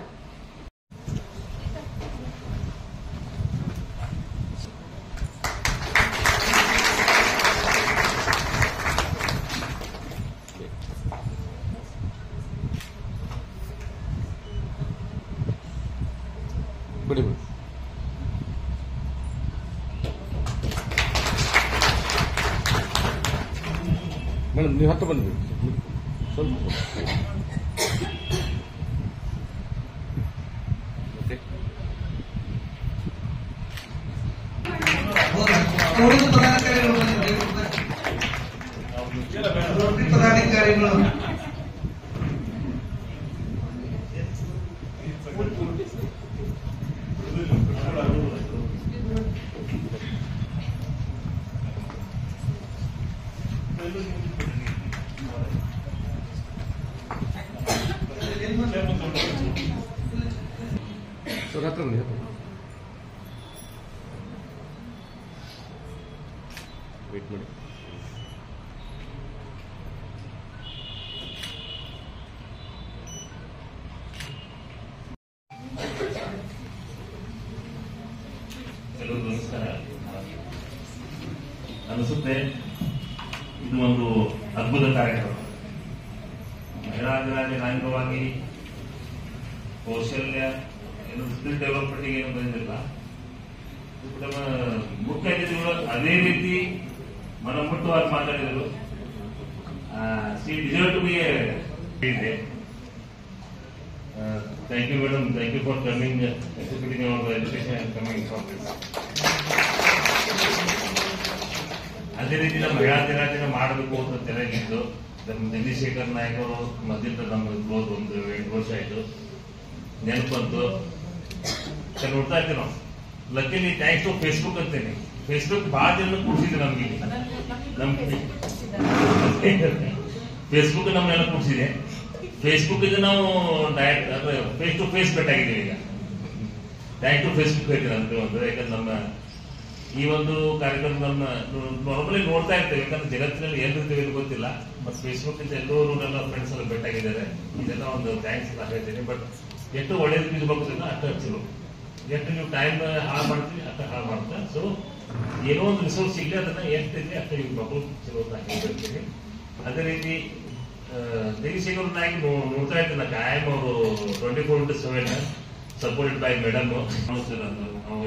ಬಿಡಿ ಬಿಡಿ. ಮೇಡಮ್ ನೀವು ಹತ್ತು ಬಂದ್ಬಿಡಿ ಸ್ವಲ್ಪ ಓಕೆ. ಪದಾಧಿಕಾರಿಗಳು ಸರ್ ಹತ್ರ ಬನ್ನಿ. ವೇಟ್ ಮಾಡಿ. ಎಲ್ಲರಿಗೂ ನಮಸ್ಕಾರ. ಅನಿಸುತ್ತೆ ಇದು ಒಂದು ಅದ್ಭುತ ಕಾರ್ಯಕ್ರಮ. ಮಹಿಳಾ ದಿನಾಚರಣೆ ಅಂಗವಾಗಿ ಕೌಶಲ್ಯ ಏನು ಸ್ಕಿಲ್ ಡೆವಲಪ್ಮೆಂಟ್ ಏನು ಬಂದಿಲ್ಲ. ನಮ್ಮ ಮುಖ್ಯ ಅತಿಥಿಗಳು ಅದೇ ರೀತಿ ಮನಮುಟ್ಟವಾಗಿ ಮಾತಾಡಿದರು. ಸಿ ಡಿಸರ್ವ್ ಟು ಬಿ ಇದೆ. Thank you madam, thank you for coming executing our education and coming from this. ಅದೇ ರೀತಿ ನಮ್ಮ ಮಹಿಳಾ ದಿನಾಚರಣೆ ಮಾಡಬೇಕು ಅಂತ ತೆರೆಗಿದ್ದು ನಮ್ಮ ಚಂದ್ರಶೇಖರ್ ನಾಯಕ್ ಅವರು ಮೊದಲಿಂದ ನಮ್ಮ ಕ್ಲೋಸ್ ಒಂದು 8 ವರ್ಷ ಆಯ್ತು. ನೆನಪಂತು ನೋಡ್ತಾ ಇರ್ತೀವಿ ನಾವು. ಲಕ್ಕಿಲಿ ಥ್ಯಾಂಕ್ಸ್ ಟು ಫೇಸ್ಬುಕ್ ಅಂತೇನೆ. ಫೇಸ್ಬುಕ್ ಬಹಳ ಜನ ಕೂಡಿಸಿದೆ ನಮ್ಗೆ. ಫೇಸ್ಬುಕ್ ನಮ್ಮನ್ನೆಲ್ಲ ಕೂಡಿಸಿದೆ. ಫೇಸ್ಬುಕ್ ಇಂದ ನಾವು ಡೈರೆಕ್ಟ್ ಅಂದ್ರೆ ಫೇಸ್ ಟು ಫೇಸ್ ಭೇಟಿಯಾಗಿದ್ದೀವಿ ಈಗ. ಥ್ಯಾಂಕ್ ಟು ಫೇಸ್ಬುಕ್ ಹೇಳ್ತೀನಿ ಅಂತ ಒಂದು. ಯಾಕಂದ್ರೆ ನಮ್ಮ ಈ ಒಂದು ಕಾರ್ಯಕ್ರಮ ನಮ್ಮ ನಾರ್ಮಲಿ ನೋಡ್ತಾ ಇರ್ತೇವೆ. ಯಾಕಂದ್ರೆ ಜಗತ್ತಿನಲ್ಲಿ ಎಲ್ಲಿರ್ತೀವಿ ಅಂತ ಗೊತ್ತಿಲ್ಲ. ಬಟ್ ಫೇಸ್ಬುಕ್ ಇಂದ ಎಲ್ಲರೂ ನನ್ನ ಫ್ರೆಂಡ್ಸ್ ಎಲ್ಲ ಭೇಟಿಯಾಗಿದ್ದಾರೆ. ಇದೆಲ್ಲ ಒಂದು ಥ್ಯಾಂಕ್ಸ್ ಅಂತ ಹೇಳ್ತೀನಿ. ಬಟ್ ಎಷ್ಟು ಒಳ್ಳೇದು ಇರ್ಬೇಕು ಅಷ್ಟು ಚಲೋ. ಎಷ್ಟು ನೀವು ಟೈಮ್ ಹಾಳು ಮಾಡ್ತೀವಿ ಅಷ್ಟು ಹಾಳು ಮಾಡ್ತಾ. ಸೊ ಏನೋ ಒಂದು ರಿಸೋರ್ಸ್ ಸಿಗಲಿ ಅದನ್ನ ಎಷ್ಟಿದ್ರೆ ಅಷ್ಟು ಇರ್ಬೇಕು ಚಲೋ ಅಂತ ಹೇಳ್ತೀನಿ. ಅದೇ ರೀತಿ ಜಗದೀಶೇಖರ್ ನಾಯಕ್ ನೋಡ್ತಾ ಇರ್ತೀನಿ. ಕಾಯಂ ಅವರು 24/7 ಸಪೋರ್ಟೆಡ್ ಬೈ ಮೇಡಮ್.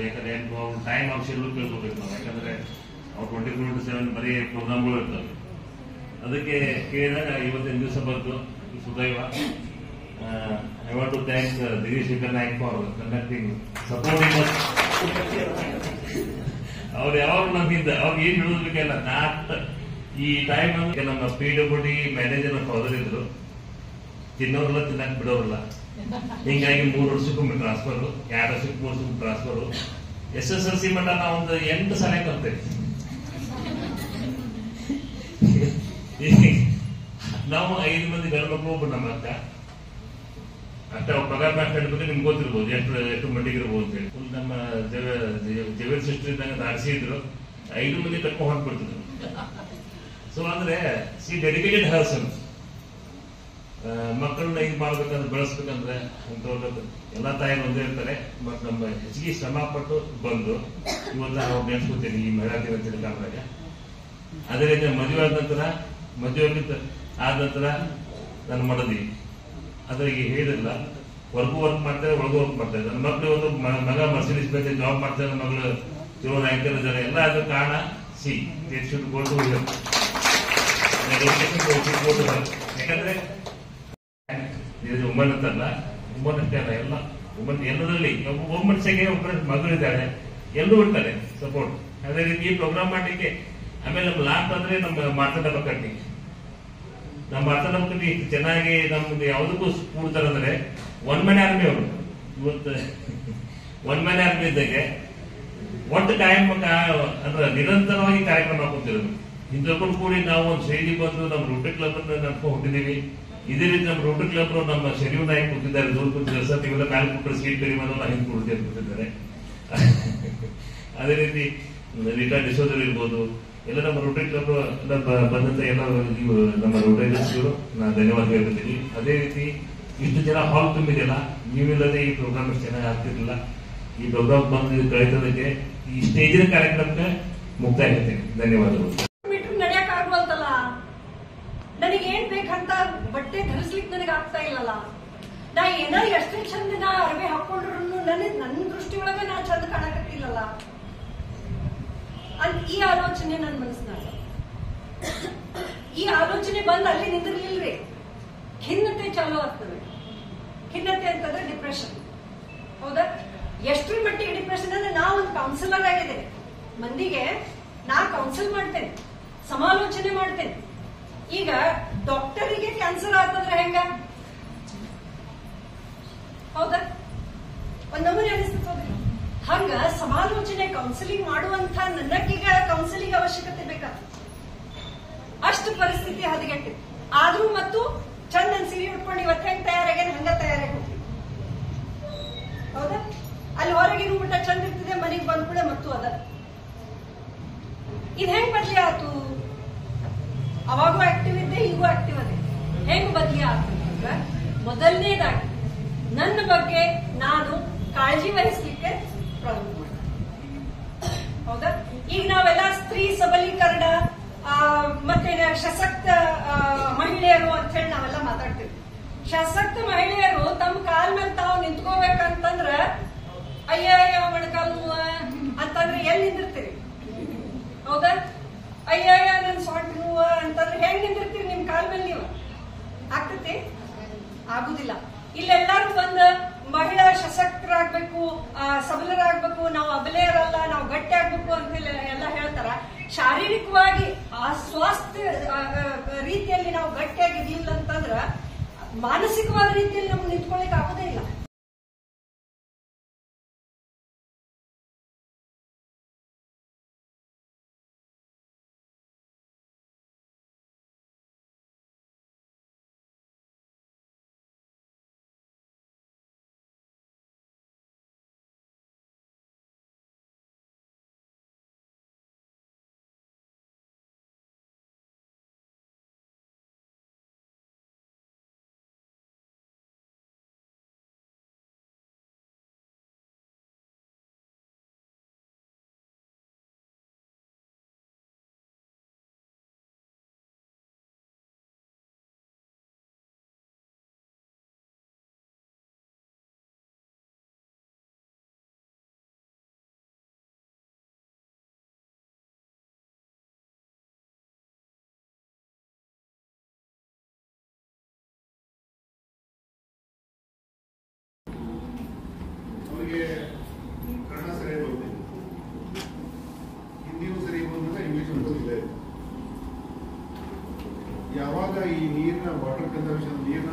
ಯಾಕಂದ್ರೆ ಅವ್ರ ಟೈಮ್ ಅವ್ರ ಶೆಡ್ಯೂಲ್ ಕೇಳ್ಕೋಬೇಕು ನಾವು. ಯಾಕಂದ್ರೆ ಅವ್ರು 24/7 ಬರೀ ಪ್ರೋಗ್ರಾಮ್ಗಳು ಇರ್ತವೆ. ಅದಕ್ಕೆ ಕೇಳಿದಾಗ ಇವತ್ತಿನ ದಿವಸ ಬಂತು ಸುದೈವ. I want to thank Jagdishekar Naik for conducting, supporting us. ಅವ್ರು ಯಾವಾಗ ನಮ್ಮಿಂದ ಅವ್ರಿಗೆ ಏನ್ ಹೇಳೋದಕ್ಕೆಲ್ಲ ಈ ಟೈಮ್ ನಮ್ಮ PWD ಮ್ಯಾನೇಜರ್ ಫಾದರ್ ಇದ್ರು. ತಿನ್ನೋರಲ್ಲ ತಿನ್ನಕ್ ಬಿಡೋರಲ್ಲ. ಹಿಂಗಾಗಿ 3 ವರ್ಷಕ್ಕೊಮ್ಮೆ ಟ್ರಾನ್ಸ್ಫರ್, 2 ವರ್ಷಕ್ಕೆ 3 ವರ್ಷಕ್ಕೆ ಟ್ರಾನ್ಸ್ಫರ್. SSLC ಮಟ್ಟ ನಾವು ಒಂದು 8 ಸಲ ಕಲ್ತೇವೆ. ನಾವು 5 ಮಂದಿ ಗಂಡು ಮಕ್ಕಳು, ಒಬ್ಬ ನಮ್ಮ ಅಕ್ಕ ಅಷ್ಟೇ. ಅವ್ರ ಪಗಾರ ಮಾತಾಡ್ಬೇಕು ನಿಮ್ಗೆ ಗೊತ್ತಿರ್ಬೋದು ಎಷ್ಟು ಮಟ್ಟಿಗೆ ಇರ್ಬೋದು ಅಂತ ಹೇಳಿ. ನಮ್ಮ ಜವೇರ್ ಸಿಸ್ಟರ್ ಇದ್ದಂಗೆ ದಾರಿಸಿದ್ರು. 5 ಮಂದಿ ಕಟ್ಕೊಂಡು ಹೊಂಟ್ಬಿಡ್ತಿದ್ರು. ಸೊ ಅಂದ್ರೆ ಡೆಡಿಕೇಟೆಡ್ ಹರ್ಸನ್. ಮಕ್ಕಳನ್ನ ಇದು ಮಾಡ್ಬೇಕಂದ್ರೆ ಬೆಳೆಸ್ಬೇಕಂದ್ರೆ ಅಂತ ಎಲ್ಲಾ ತಾಯಿನ ಒಂದೇ ಇರ್ತಾರೆ. ಬಟ್ ನಮ್ಮ ಹೆಚ್ಚಿಗೆ ಶ್ರಮ ಪಟ್ಟು ಬಂದು ಇವತ್ತು ನಾವು ನೆನ್ಸ್ಕೊತೀನಿ ಈ ಮಹಿಳಾ ದಿನಾಚರಣೆ ಕಾಲದಾಗ. ಅದೇ ರೀತಿ ಮದುವೆ ಆದ ನಂತರ ನನ್ನ ಮಡದಿ ಅದ್ರಿಗೆ ಹೇಳಿಲ್ಲ. ವರ್ಕ್ ಮಾಡ್ತಾರೆ, ಒಳಗೂ ವರ್ಕ್ ಮಾಡ್ತಾರೆ. ನನ್ನ ಮಕ್ಕಳು ಒಂದು ಮಗ ಮರ್ಸಿಡೀಸ್ ಬೇರೆ ಜಾಬ್ ಮಾಡ್ತಾರೆ. ನನ್ನ ಮಗಳು ಚಲೋ ನಾಯಕರ ಜನ ಎಲ್ಲ ಅದ್ರ ಕಾರಣ ಯಾಕಂದ್ರೆ ವುಮನ್ ಅಂತಲ್ಲ, ವುಮನ್ ಅಷ್ಟೇ ಅಲ್ಲ, ಎಲ್ಲ ವುಮನ್ ಎಲ್ಲದರಲ್ಲಿ ಒಬ್ಬ ಮನುಷ್ಯಗೆ ಒಬ್ಬ ಮಗಳಿದ್ದಾಳೆ, ಎಲ್ಲರೂ ಇರ್ತಾರೆ ಸಪೋರ್ಟ್. ಅದೇ ರೀತಿ ಪ್ರೋಗ್ರಾಮ್ ಮಾಡ್ಲಿಕ್ಕೆ. ಆಮೇಲೆ ನಮ್ಮ ಲಾಸ್ಟ್ ಅಂದ್ರೆ ನಮ್ಮ ಮಾತನಾಡ ಕಟ್ಟಿ. ನಮ್ಮ ಮಾತನಾಡ ಕಟ್ಟಿ ಚೆನ್ನಾಗಿ ನಮ್ದು ಯಾವುದಕ್ಕೂ ಕೂಡ್ತಾರಂದ್ರೆ 1 man army ಅವರು. ಇವತ್ತು 1 man army ಇದ್ದಾಗೆ ಒಟ್ಟು ಕಾಯಂ ಅಂದ್ರೆ ನಿರಂತರವಾಗಿ ಕಾರ್ಯಕ್ರಮ ಹಾಕೊತಿರೋದು. ಇಂಥವ್ರು ಕೂಡಿ ನಾವು ಒಂದು ಶೈಲಿ ಬಂದು ನಮ್ಮ ರೋಟರಿ ಕ್ಲಬ್ ನಡ್ಕೊಂಡು ಹೊಂಟಿದ್ದೀವಿ. ಇದೇ ರೀತಿ ನಮ್ಮ ರೋಟರಿ ಕ್ಲಬ್ ನಮ್ಮ ಶರೀವ್ ನಾಯಕ್ ಕೂತಿದ್ದಾರೆ, ದೂರ ಕೂತಿದ್ದಾರೆ ಸರ್. ಇವೆಲ್ಲ ಮ್ಯಾಲ್ ಕೂತ್ರೆ ಸೀಟ್ ಬೇರೆ ಬಂದಲ್ಲ ಹಿಂದೆ ಕೂತಿದ್ದಾರೆ. ಅದೇ ರೀತಿ ರೀಟಾ ಡಿಸೋದರ್ ಇರ್ಬೋದು, ಎಲ್ಲ ನಮ್ಮ ರೋಟರಿ ಕ್ಲಬ್ ಬಂದಂತ ಎಲ್ಲ ನಮ್ಮ ರೋಟರಿಯರ್ಸ್ಗಳು ನಾನು ಧನ್ಯವಾದ ಹೇಳ್ತೀನಿ. ಅದೇ ರೀತಿ ಇಷ್ಟು ಜನ ಹಾಲ್ ತುಂಬಿದೆಯಲ್ಲ, ನೀವಿಲ್ಲದೆ ಈ ಪ್ರೋಗ್ರಾಮ್ ಇಷ್ಟು ಚೆನ್ನಾಗಿ ಆಗ್ತಿರ್ಲಿಲ್ಲ. ಈ ಪ್ರೋಗ್ರಾಮ್ ಬಂದು ಕಳಿತೋದಕ್ಕೆ ಈ ಸ್ಟೇಜಿನ ಕಾರ್ಯಕ್ರಮಕ್ಕೆ ಮುಕ್ತಾಯ ಹೇಳ್ತೀನಿ. ಧನ್ಯವಾದಗಳು. ನಡೆಯಕ್ ಆಗುವಲ್ತಲ್ಲ, ನನಗೆ ಏನ್ ಬೇಕಂತ ಬಟ್ಟೆ ಧರಿಸ್ಲಿಕ್ಕೆ ನನಗೆ ಆಗ್ತಾ ಇಲ್ಲಲ್ಲ. ನಾ ಏನೋ ಎಷ್ಟೇ ಚಂದ ನಾ ಅರ್ವೆ ಹಾಕೊಂಡ್ರು ನನ್ನ ದೃಷ್ಟಿಯೊಳಗ ನಾ ಚಂದ ಕಾಣಕತ್ತಿಲ್ಲಲ್ಲ ಅಂತ ಈ ಆಲೋಚನೆ ನನ್ನ ಮನಸ್ಸಿನಾಗ. ಈ ಆಲೋಚನೆ ಬಂದು ಅಲ್ಲಿ ನಿಂದಿರ್ಲಿಲ್ರಿ, ಖಿನ್ನತೆ ಚಾಲು ಆಗ್ತದೆ. ಖಿನ್ನತೆ ಅಂತಂದ್ರೆ ಡಿಪ್ರೆಷನ್. ಹೌದಾ? ಎಷ್ಟರ ಮಟ್ಟಿಗೆ ಡಿಪ್ರೆಷನ್ ಅಂದ್ರೆ ನಾ ಒಂದು ಕೌನ್ಸಿಲರ್ ಆಗಿದ್ದೇನೆ, ಮಂದಿಗೆ ನಾ ಕೌನ್ಸಿಲ್ ಮಾಡ್ತೇನೆ, ಸಮಾಲೋಚನೆ ಮಾಡ್ತೇನೆ. ಈಗ ಡಾಕ್ಟರಿಗೆ ಕ್ಯಾನ್ಸರ್ ಆಗ್ತದ್ರೆ ಹೆಂಗ? ಹೌದಾ? ಒಂದ್ ನಮೂನೆ ಅನಿಸ್ತದೆ. ಹಂಗ ಸಮಾಲೋಚನೆ ಕೌನ್ಸಿಲಿಂಗ್ ಮಾಡುವಂತ ನನ್ನಕ್ಕೀಗ ಕೌನ್ಸಿಲಿಂಗ್ ಅವಶ್ಯಕತೆ ಬೇಕಾಗ್ತದೆ. ಅಷ್ಟು ಪರಿಸ್ಥಿತಿ ಹದಗೆಟ್ಟಿದೆ. ಆದ್ರೂ ಮತ್ತು ಚಂದನ್ ಸೀರೆ ಉಟ್ಕೊಂಡು ಇವತ್ತು ಹೆಂಗ್ ತಯಾರಾಗ್ಯಾನ ಹಂಗ ತಯಾರಾಗಿ ಹೋಗ್ತೀವಿ. ಹೌದಾ? ಅಲ್ಲಿ ಹೊರಗಿನ ಊಟ ಚಂದ ಇರ್ತದೆ, ಮನೆಗೆ ಬಂದ್ ಕೂಡ ಮತ್ತು ಅದ. ಇದು ಹೆಂಗ್ ಬದ್ಲಿ ಆತು? ಅವಾಗೂ ಆಕ್ಟಿವ್ ಇದ್ದೆ, ಈಗೂ ಆಕ್ಟಿವ್ ಅದೇ. ಹೆಂಗ್ ಬದ್ಲಿ ಆತು ಅಂತಂದ್ರ, ಮೊದಲನೇದಾಗಿ ನನ್ನ ಬಗ್ಗೆ ನಾನು ಕಾಳಜಿ ವಹಿಸ್ಲಿಕ್ಕೆ ಪ್ರಾರಂಭ ಮಾಡಿದೆ. ಹೌದಾ? ಈಗ ನಾವೆಲ್ಲ ಸ್ತ್ರೀ ಸಬಲೀಕರಣ ಮತ್ತೆ ಸಶಕ್ತ ಮಹಿಳೆಯರು ಅಂತ ಹೇಳಿ ನಾವೆಲ್ಲ ಮಾತಾಡ್ತೀವಿ. ಸಶಕ್ತ ಮಹಿಳೆಯರು ತಮ್ಮ ಕಾಲ್ ಮೇಲೆ ತಾವು ನಿಂತ್ಕೋಬೇಕಂತಂದ್ರ ಅಯ್ಯ ಮೊಣಕಾಲ್ ನೋವ ಅಂತಂದ್ರೆ ಎಲ್ಲಿ ನಿಂದಿರ್ತೀರಿ? ಹೌದಾ? ಅಯ್ಯ ನನ್ ಸೊಂಟ ನೋವ ಅಂತಂದ್ರೆ ಹೆಂಗ್ ನಿಂದಿರ್ತೀರಿ? ನಿಮ್ ಕಾಲ್ ಮೇಲೆ ನೀವು ಆಗ್ತತಿ? ಆಗುದಿಲ್ಲ. ಇಲ್ಲೆಲ್ಲಾರು ಬಂದು ಮಹಿಳಾ ಸಶಕ್ತರಾಗ್ಬೇಕು, ಸಬಲರಾಗ್ಬೇಕು, ನಾವು ಅಬಲೆಯರಲ್ಲ, ನಾವು ಗಟ್ಟಿ ಆಗ್ಬೇಕು ಅಂತ ಎಲ್ಲ ಹೇಳ್ತಾರ. ಶಾರೀರಿಕವಾಗಿ ಸ್ವಾಸ್ಥ್ಯ ರೀತಿಯಲ್ಲಿ ನಾವು ಗಟ್ಟಿಯಾಗಿರ್ಲಿಲ್ಲ ಅಂತಂದ್ರ ಮಾನಸಿಕವಾದ ರೀತಿಯಲ್ಲಿ ನಮ್ಗೆ ನಿಂತ್ಕೊಳ್ಳಿಕ್ ಆಗೋದೇ ಇಲ್ಲ. ಅವರಿಗೆ ಕನ್ನಡ ಸರಿ ಬರುತ್ತೆ, ಹಿಂದಿಯೂ ಸರಿ ಬಂದ್ರೆ ಇಂಗ್ಲಿಷ್ ಇದೆ. ಯಾವಾಗ ಈ ನೀರಿನ ವಾಟರ್ ಕನ್ಸರ್ವೇಷನ್, ನೀರನ್ನ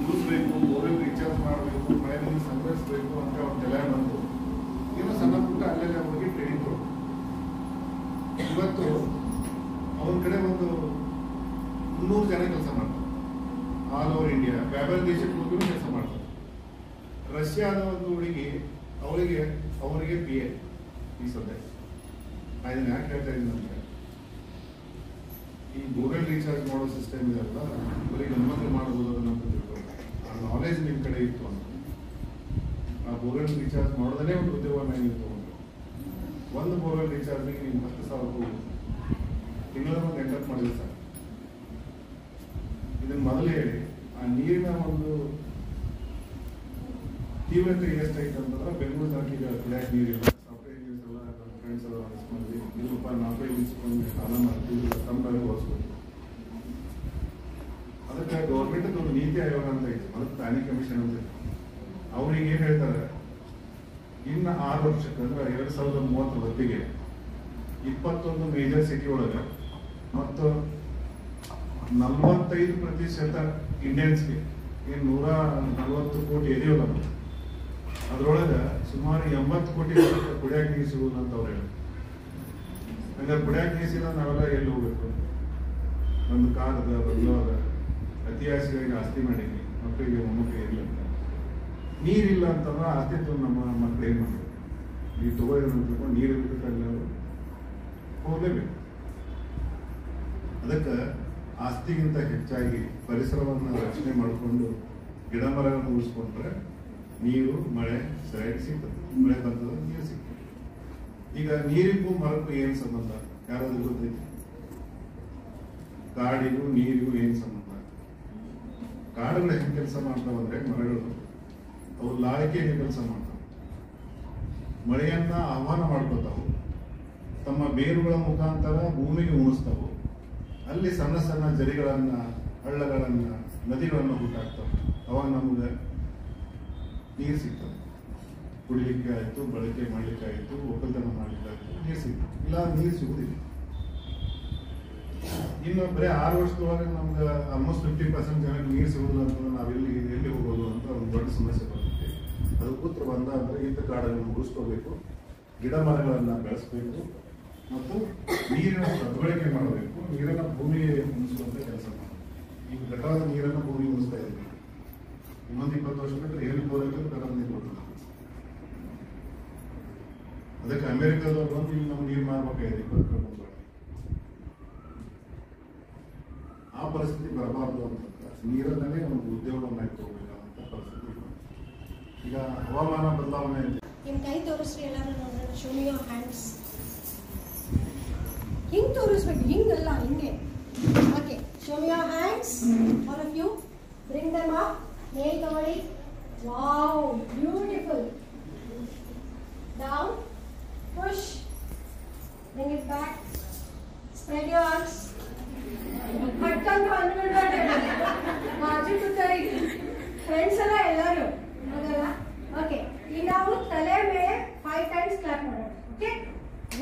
ಉಳಿಸ್ಬೇಕು, ಬೋರ್ವೆಲ್ ರೀಚಾರ್ಜ್ ಮಾಡಬೇಕು, ಮಳೆ ನೀರು ಸಂಗ್ರಹಿಸಬೇಕು ಅಂತ ಒಂದು ತಲೆ ಬಂತು. ಏನೋ ಸಣ್ಣ ಪುಟ್ಟ ಅಲ್ಲೆಲ್ಲ ಹೋಗಿ ಟ್ರೈನಿಂಗ್ ಕೊಡು. ಇವತ್ತು ಅವ್ರ ಕಡೆ ಒಂದು 300 ಜನ ಕೆಲಸ ಮಾಡ್ತಾರೆ. ಆಲ್ ಓವರ್ ಇಂಡಿಯಾ, ಬೇರೆ ದೇಶಕ್ಕೆ ಹೋಗಿ ಕೆಲಸ ಮಾಡ್ತಾರೆ. ರಷ್ಯಾದ ಒಂದು ಹುಡುಗಿ, ಅವರಿಗೆ PA ಈ ಸದ್ಯ. ಅದನ್ನ ಯಾಕೆ ಹೇಳ್ತಾ ಇದ್ದೀನಿ ಅಂದ್ರೆ, ಈ ಬೋರ್ವೆಲ್ ರೀಚಾರ್ಜ್ ಮಾಡೋ ಸಿಸ್ಟಮ್ ಇದೆಲ್ಲ ಬರೀ ನಮ್ಮಲ್ಲಿ ಮಾಡಬಹುದು ಅನ್ನೋದು ತಿಳ್ಕೊಂಡು ಆ ನಾಲೆಜ್ ನಿಮ್ಮ ಕಡೆ ಇತ್ತು ಅಂತ ಆ ಬೋರ್ವೆಲ್ ರೀಚಾರ್ಜ್ ಮಾಡೋದನ್ನೇ ಒಂದು ಉದ್ಯೋಗವನ್ನ ನೀವು ತಗೊಂಡು ಒಂದು ಬೋರ್ವೆಲ್ ರೀಚಾರ್ಜ್ಗೆ ನೀವು 10,000 ರೂಪಾಯಿ ತಿಂಗಳ ಒಂದು ಎಂಟರ್ ಮಾಡಿದ್ರೆ ಸರ್. ಇದನ್ನ ಮೊದಲು ಹೇಳಿ, ಆ ನೀರಿನ ಒಂದು ತೀವ್ರತೆ ಎಷ್ಟೈತೆ ಅಂತಂದ್ರೆ, ಬೆಂಗಳೂರು ತಾಲೂಕಿಗೆ ಕುಡಿಯಾಕ ನೀರಿಲ್ಲ, ಸಾಫ್ಟ್ವೇರ್ ಇಂಜಿನಿಯರ್ಸ್ ಎಲ್ಲ ನನ್ನ ಫ್ರೆಂಡ್ಸ್ ಎಲ್ಲ ಮಾಡಿಸ್ಕೊಂಡು ₹4 ಇಸ್ಕೊಂಡು ಸ್ನಾನ ಮಾಡ್ತೀವಿ, ತಮ್ಮಲ್ಲಿ ಓಡಿಸ್ಬೋದು. ಅದಕ್ಕೆ ಗೌರ್ಮೆಂಟ್ ಒಂದು ನೀತಿ ಆಯೋಗ ಅಂತ ಐತೆ, ಅದಕ್ಕೆ ಪ್ಲಾನಿಂಗ್ ಕಮಿಷನ್ ಅಂತ. ಅವ್ರಿಗೆ ಏನ್ ಹೇಳ್ತಾರೆ, ಇನ್ನು 6 ವರ್ಷಕ್ಕೆ ಅಂದ್ರೆ 2030 ಹೊತ್ತಿಗೆ 21 ಮೇಜರ್ ಸಿಟಿ ಒಳಗೆ ಮತ್ತು 45% ಇಂಡಿಯನ್ಸ್ಗೆ ಏನು 140 ಕೋಟಿ ಎದೆಯೋಲ್ಲ, ಅದ್ರೊಳಗೆ ಸುಮಾರು 80 ಕೋಟಿ ಕುಡಿಯಾಕ ನೀರು ಸಿಗುವುದು ಅಂತ ಅವ್ರು ಹೇಳಿ. ಹಂಗಾರೆ ಕುಡಿಯಾಕ ನೀರು ಸಿಗ ನಾವೆಲ್ಲ ಎಲ್ಲಿ ಹೋಗ್ಬೇಕು? ಒಂದು ಕಾರದ ಬದಲಾದ ಅತಿ ಆಸೆಗಳಿಗೆ ಆಸ್ತಿ ಮಾಡೀನಿ, ಮಕ್ಕಳಿಗೆ ಮೊಮ್ಮಕ್ಕಳಿಗೆ ಇಲ್ಲ ಅಂತ. ನೀರಿಲ್ಲ ಅಂತಂದ್ರೆ ಅಸ್ತಿತ್ವ ನಮ್ಮ ಮಕ್ಕಳು ಏನ್ ಮಾಡ್ಬೇಕು? ನೀವು ತಗೊಳ್ಳಿ ತಿಳ್ಕೊಂಡು ನೀರು ಇರಬೇಕಾದ್ರೆ ಹೋಗಲೇಬೇಕು. ಅದಕ್ಕೆ ಆಸ್ತಿಗಿಂತ ಹೆಚ್ಚಾಗಿ ಪರಿಸರವನ್ನು ರಕ್ಷಣೆ ಮಾಡಿಕೊಂಡು ಗಿಡ ಮರಗಳನ್ನು ಉಳಿಸ್ಕೊಂಡ್ರೆ ನೀರು ಮಳೆ ಸರಿಯಾಗಿ ಸಿಗ್ತದೆ. ಮಳೆ ಬರ್ತದೆ, ನೀರು ಸಿಗ್ತದೆ. ಈಗ ನೀರಿಗೂ ಮರಕ್ಕೂ ಏನ್ ಸಂಬಂಧ ಯಾರಾದ್ರೂ ಗೊತ್ತೈತಿ? ಕಾಡಿಗೂ ನೀರಿಗೂ ಏನ್ ಸಂಬಂಧ? ಕಾಡುಗಳು ಹೆಂಗ್ ಕೆಲಸ ಮಾಡ್ತಾವಂದ್ರೆ ಮರಗಳು ಅವು ಲಾಳಿಕೆಗೆ ಕೆಲಸ ಮಾಡ್ತಾವ. ಮಳೆಯನ್ನ ಆಹ್ವಾನ ಮಾಡ್ಕೋತಾವು, ತಮ್ಮ ಬೇರುಗಳ ಮುಖಾಂತರ ಭೂಮಿಗೆ ಉಣಿಸ್ತಾವು. ಅಲ್ಲಿ ಸಣ್ಣ ಸಣ್ಣ ಜರಿಗಳನ್ನ, ಹಳ್ಳಗಳನ್ನ, ನದಿಗಳನ್ನ ಹುಟ್ಟಾಕ್ತಾವೆ. ಅವಾಗ ನಮ್ಗೆ ನೀರು ಸಿಗ್ತದೆ. ಕುಡಿಲಿಕ್ಕೆ ಆಯ್ತು, ಬಳಕೆ ಮಾಡ್ಲಿಕ್ಕೆ ಆಯ್ತು, ಒಕ್ಕಲ್ತನ ಮಾಡ್ಲಿಕ್ಕೆ ಆಯ್ತು, ನೀರು ಸಿಗ್ತದೆ. ಇಲ್ಲ ನೀರು ಸಿಗುದಿಲ್ಲ. ಇನ್ನು ಬರೀ 6 ವರ್ಷದೊಳಗೆ ನಮ್ಗೆ ಆಲ್ಮೋಸ್ಟ್ 50% ಜನಕ್ಕೆ ನೀರು ಸಿಗುದಿಲ್ಲ ಅಂತಂದ್ರೆ ನಾವೆಲ್ಲಿ ಹೋಗೋದು ಅಂತ ಒಂದು ದೊಡ್ಡ ಸಮಸ್ಯೆ ಬರುತ್ತೆ. ಅದು ಉತ್ತರ ಬಂದ ಅಂದ್ರೆ ಇಂಥ ಕಾಡನ್ನು ಉಳಿಸ್ಕೋಬೇಕು, ಗಿಡ ಮರಗಳನ್ನ ಬೆಳೆಸಬೇಕು ಮತ್ತು ನೀರಿನ ಸದ್ಬಳಕೆ ಮಾಡಬೇಕು. ನೀರನ್ನ ಭೂಮಿಗೆ ಉಣಿಸುವಂತ ಕೆಲಸ ಮಾಡಬೇಕು. ಈಗ ಘಟವಾದ ನೀರನ್ನು ಭೂಮಿಗೆ ಉಣಿಸ್ತಾ ಇದ್ದೀವಿ. ಇನ್ನೊಂದು 20 ವರ್ಷ ಬಿಟ್ಟರೆ ಏನು ಬೋರಕ್ಕೆ ಘಟದ ನೀರು ಬರ್ತದೆ. ಅದಕ್ಕೆ ಅಮೆರಿಕದವ್ರು ಬಂದು ಇಲ್ಲಿ ನಾವು ನೀರು ಮಾಡಬೇಕಾಗಿದೆ. ಆ ಪರಿಸ್ಥಿತಿ ಬರಬಾರ್ದು ಅಂತ ನೀರನ್ನೇ ಒಂದು ಉದ್ಯೋಗವನ್ನ ಇಟ್ಕೋಬೇಕಂತ ಪರಿಸ್ಥಿತಿ. ಈಗ ಹವಾಮಾನ ಬದಲಾವಣೆ ನಿಮ್ ಕೈ ತೋರಿಸ್ರಿ ಎಲ್ಲರೂ ನೋಡೋಣ. Show me your hands. ಹಿಂಗ್ ತೋರಿಸ್ಬೇಕು, ಹಿಂಗಲ್ಲ, ಹಿಂಗೆ. Okay, show me your hands. All of you bring them up. Nail ತಗೊಳ್ಳಿ. Wow, beautiful. Down, push, bring it back. Spread your arms. ಹಟ್ಕೊಂಡು ಅಂದ್ಬಿಡ್ಬೇಡಿ, ಬಾಜು ಕೂತರಿ ಫ್ರೆಂಡ್ಸ್ ಎಲ್ಲ ಎಲ್ಲರೂ ಹೌದಲ್ಲ. ಓಕೆ, ಈಗ ನಾವು ತಲೆ ಮೇಲೆ 5 times ಕ್ಲಾಪ್ ಮಾಡೋಣ. Okay,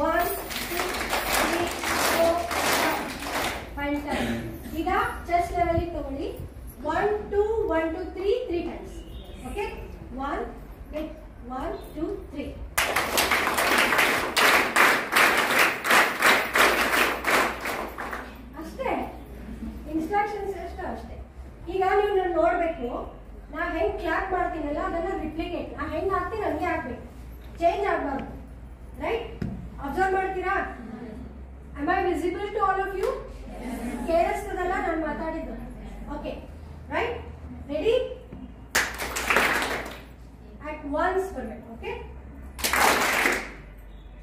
1 2 3 4 5 times. ಈಗ ಚೆಸ್ಟ್ ಲೆವೆಲ್ ತಗೊಳ್ಳಿ. 1 2 1 2 3 times. ಓಕೆ, 1 2 3. ಅಷ್ಟೇ, ಇನ್ಸ್ಟ್ರಕ್ಷನ್ಸ್ ಅಷ್ಟೇ. ಈಗ ನೀವು ನಾನು ನೋಡ್ಬೇಕು, ನಾ ಹೆಂಗ್ ಕ್ಲಾಪ್ ಮಾಡ್ತೀನಲ್ಲ ಅದನ್ನ ರಿಪ್ಲಿಕೇಟ್, ನಾ ಹೆಂಗ್ ಹಾಕ್ತೀನಿ ಹಂಗೆ ಹಾಕ್ಬೇಕು, ಚೇಂಜ್ ಆಗಬಾರ್ದು. ರೈಟ್? ಅಬ್ಸರ್ವ್ ಮಾಡ್ತೀರಾ? Am I visible to all of you? ಕೇಳಿಸ್ತದಲ್ಲ ನಾನು ಮಾತಾಡಿದ್ದು? Okay, right? Ready? At once ಬರ್ಬೇಕು. ಓಕೆ,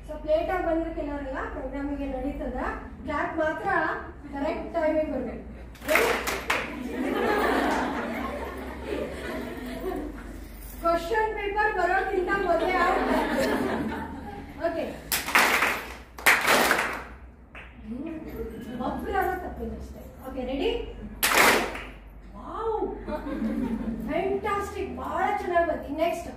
ಸೊ ಪ್ಲೇಟ್ ಆಗಿ ಬಂದ್ರೆ ಕೆಲವರೆಲ್ಲ ಪ್ರೋಗ್ರಾಮಿಗೆ ನಡೀತದ. ಕ್ಲಾಪ್ ಮಾತ್ರ ಕರೆಕ್ಟ್ ಟೈಮಿಗೆ ಬರ್ಬೇಕು. ಕ್ವಶನ್ ಪೇಪರ್ ಬರೋಕ್ಕಿಂತ ಮೊದಲೇ ಓಕೆ, ಒಬ್ರು ಯಾರೋ ತಪ್ಪಿದಷ್ಟೇ. Okay, ready? ವಾವ್, ಫ್ಯಾಂಟಾಸ್ಟಿಕ್, ಬಹಳ ಚೆನ್ನಾಗಿ ಬಂತು. ನೆಕ್ಸ್ಟ್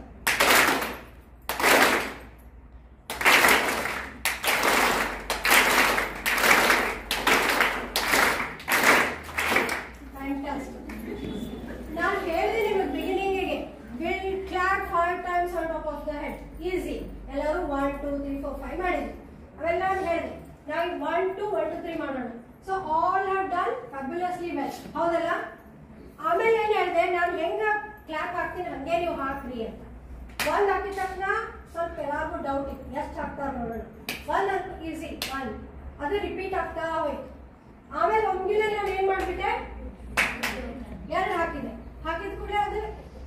ನಾನು ಹೇಳಿದೆ ನಿಮಗೆ ಬಿಗಿನಿಂಗಿಗೆ, will clap 5 times on top of the head. Easy. ಎಲ್ಲರೂ 1 2 3 4 5 ಮಾಡಿದ್ವಿ. ಅವೆಲ್ಲ ನಾನು ಹೇಳಿದೆ. ನಾವು 1 2 1 2 3 ಮಾಡೋಣ. So all have done fabulously well. ಹೌದಲ್ಲ? ಆಮೇಲೆ ಏನ್ ಹೇಳಿದೆ, ನಾನು ಹೆಂಗ ಕ್ಲಾಪ್ ಹಾಕ್ತೀನಿ ಹಂಗೆ ನೀವು ಹಾಕ್ರಿ ಅಂತ. 1 ಹಾಕಿದ ತಕ್ಷಣ ಸ್ವಲ್ಪ ಎಲ್ಲಾರ್ಗು ಡೌಟ್ ಇತ್ತು, ಎಷ್ಟು ಹಾಕ್ತಾರ ನೋಡೋಣ. 1 ಅಂತ ಈಸಿ, 1 ಅದು ರಿಪೀಟ್ ಆಗ್ತಾ ಹೋಯ್ತು. ಆಮೇಲೆ ಒಮ್ಗಿಲೆ ನಾನು ಏನ್ ಮಾಡ್ಬಿಟ್ಟೆ, 2 ಹಾಕಿದೆ. ಹಾಕಿದ ಕೂಡ ಅದು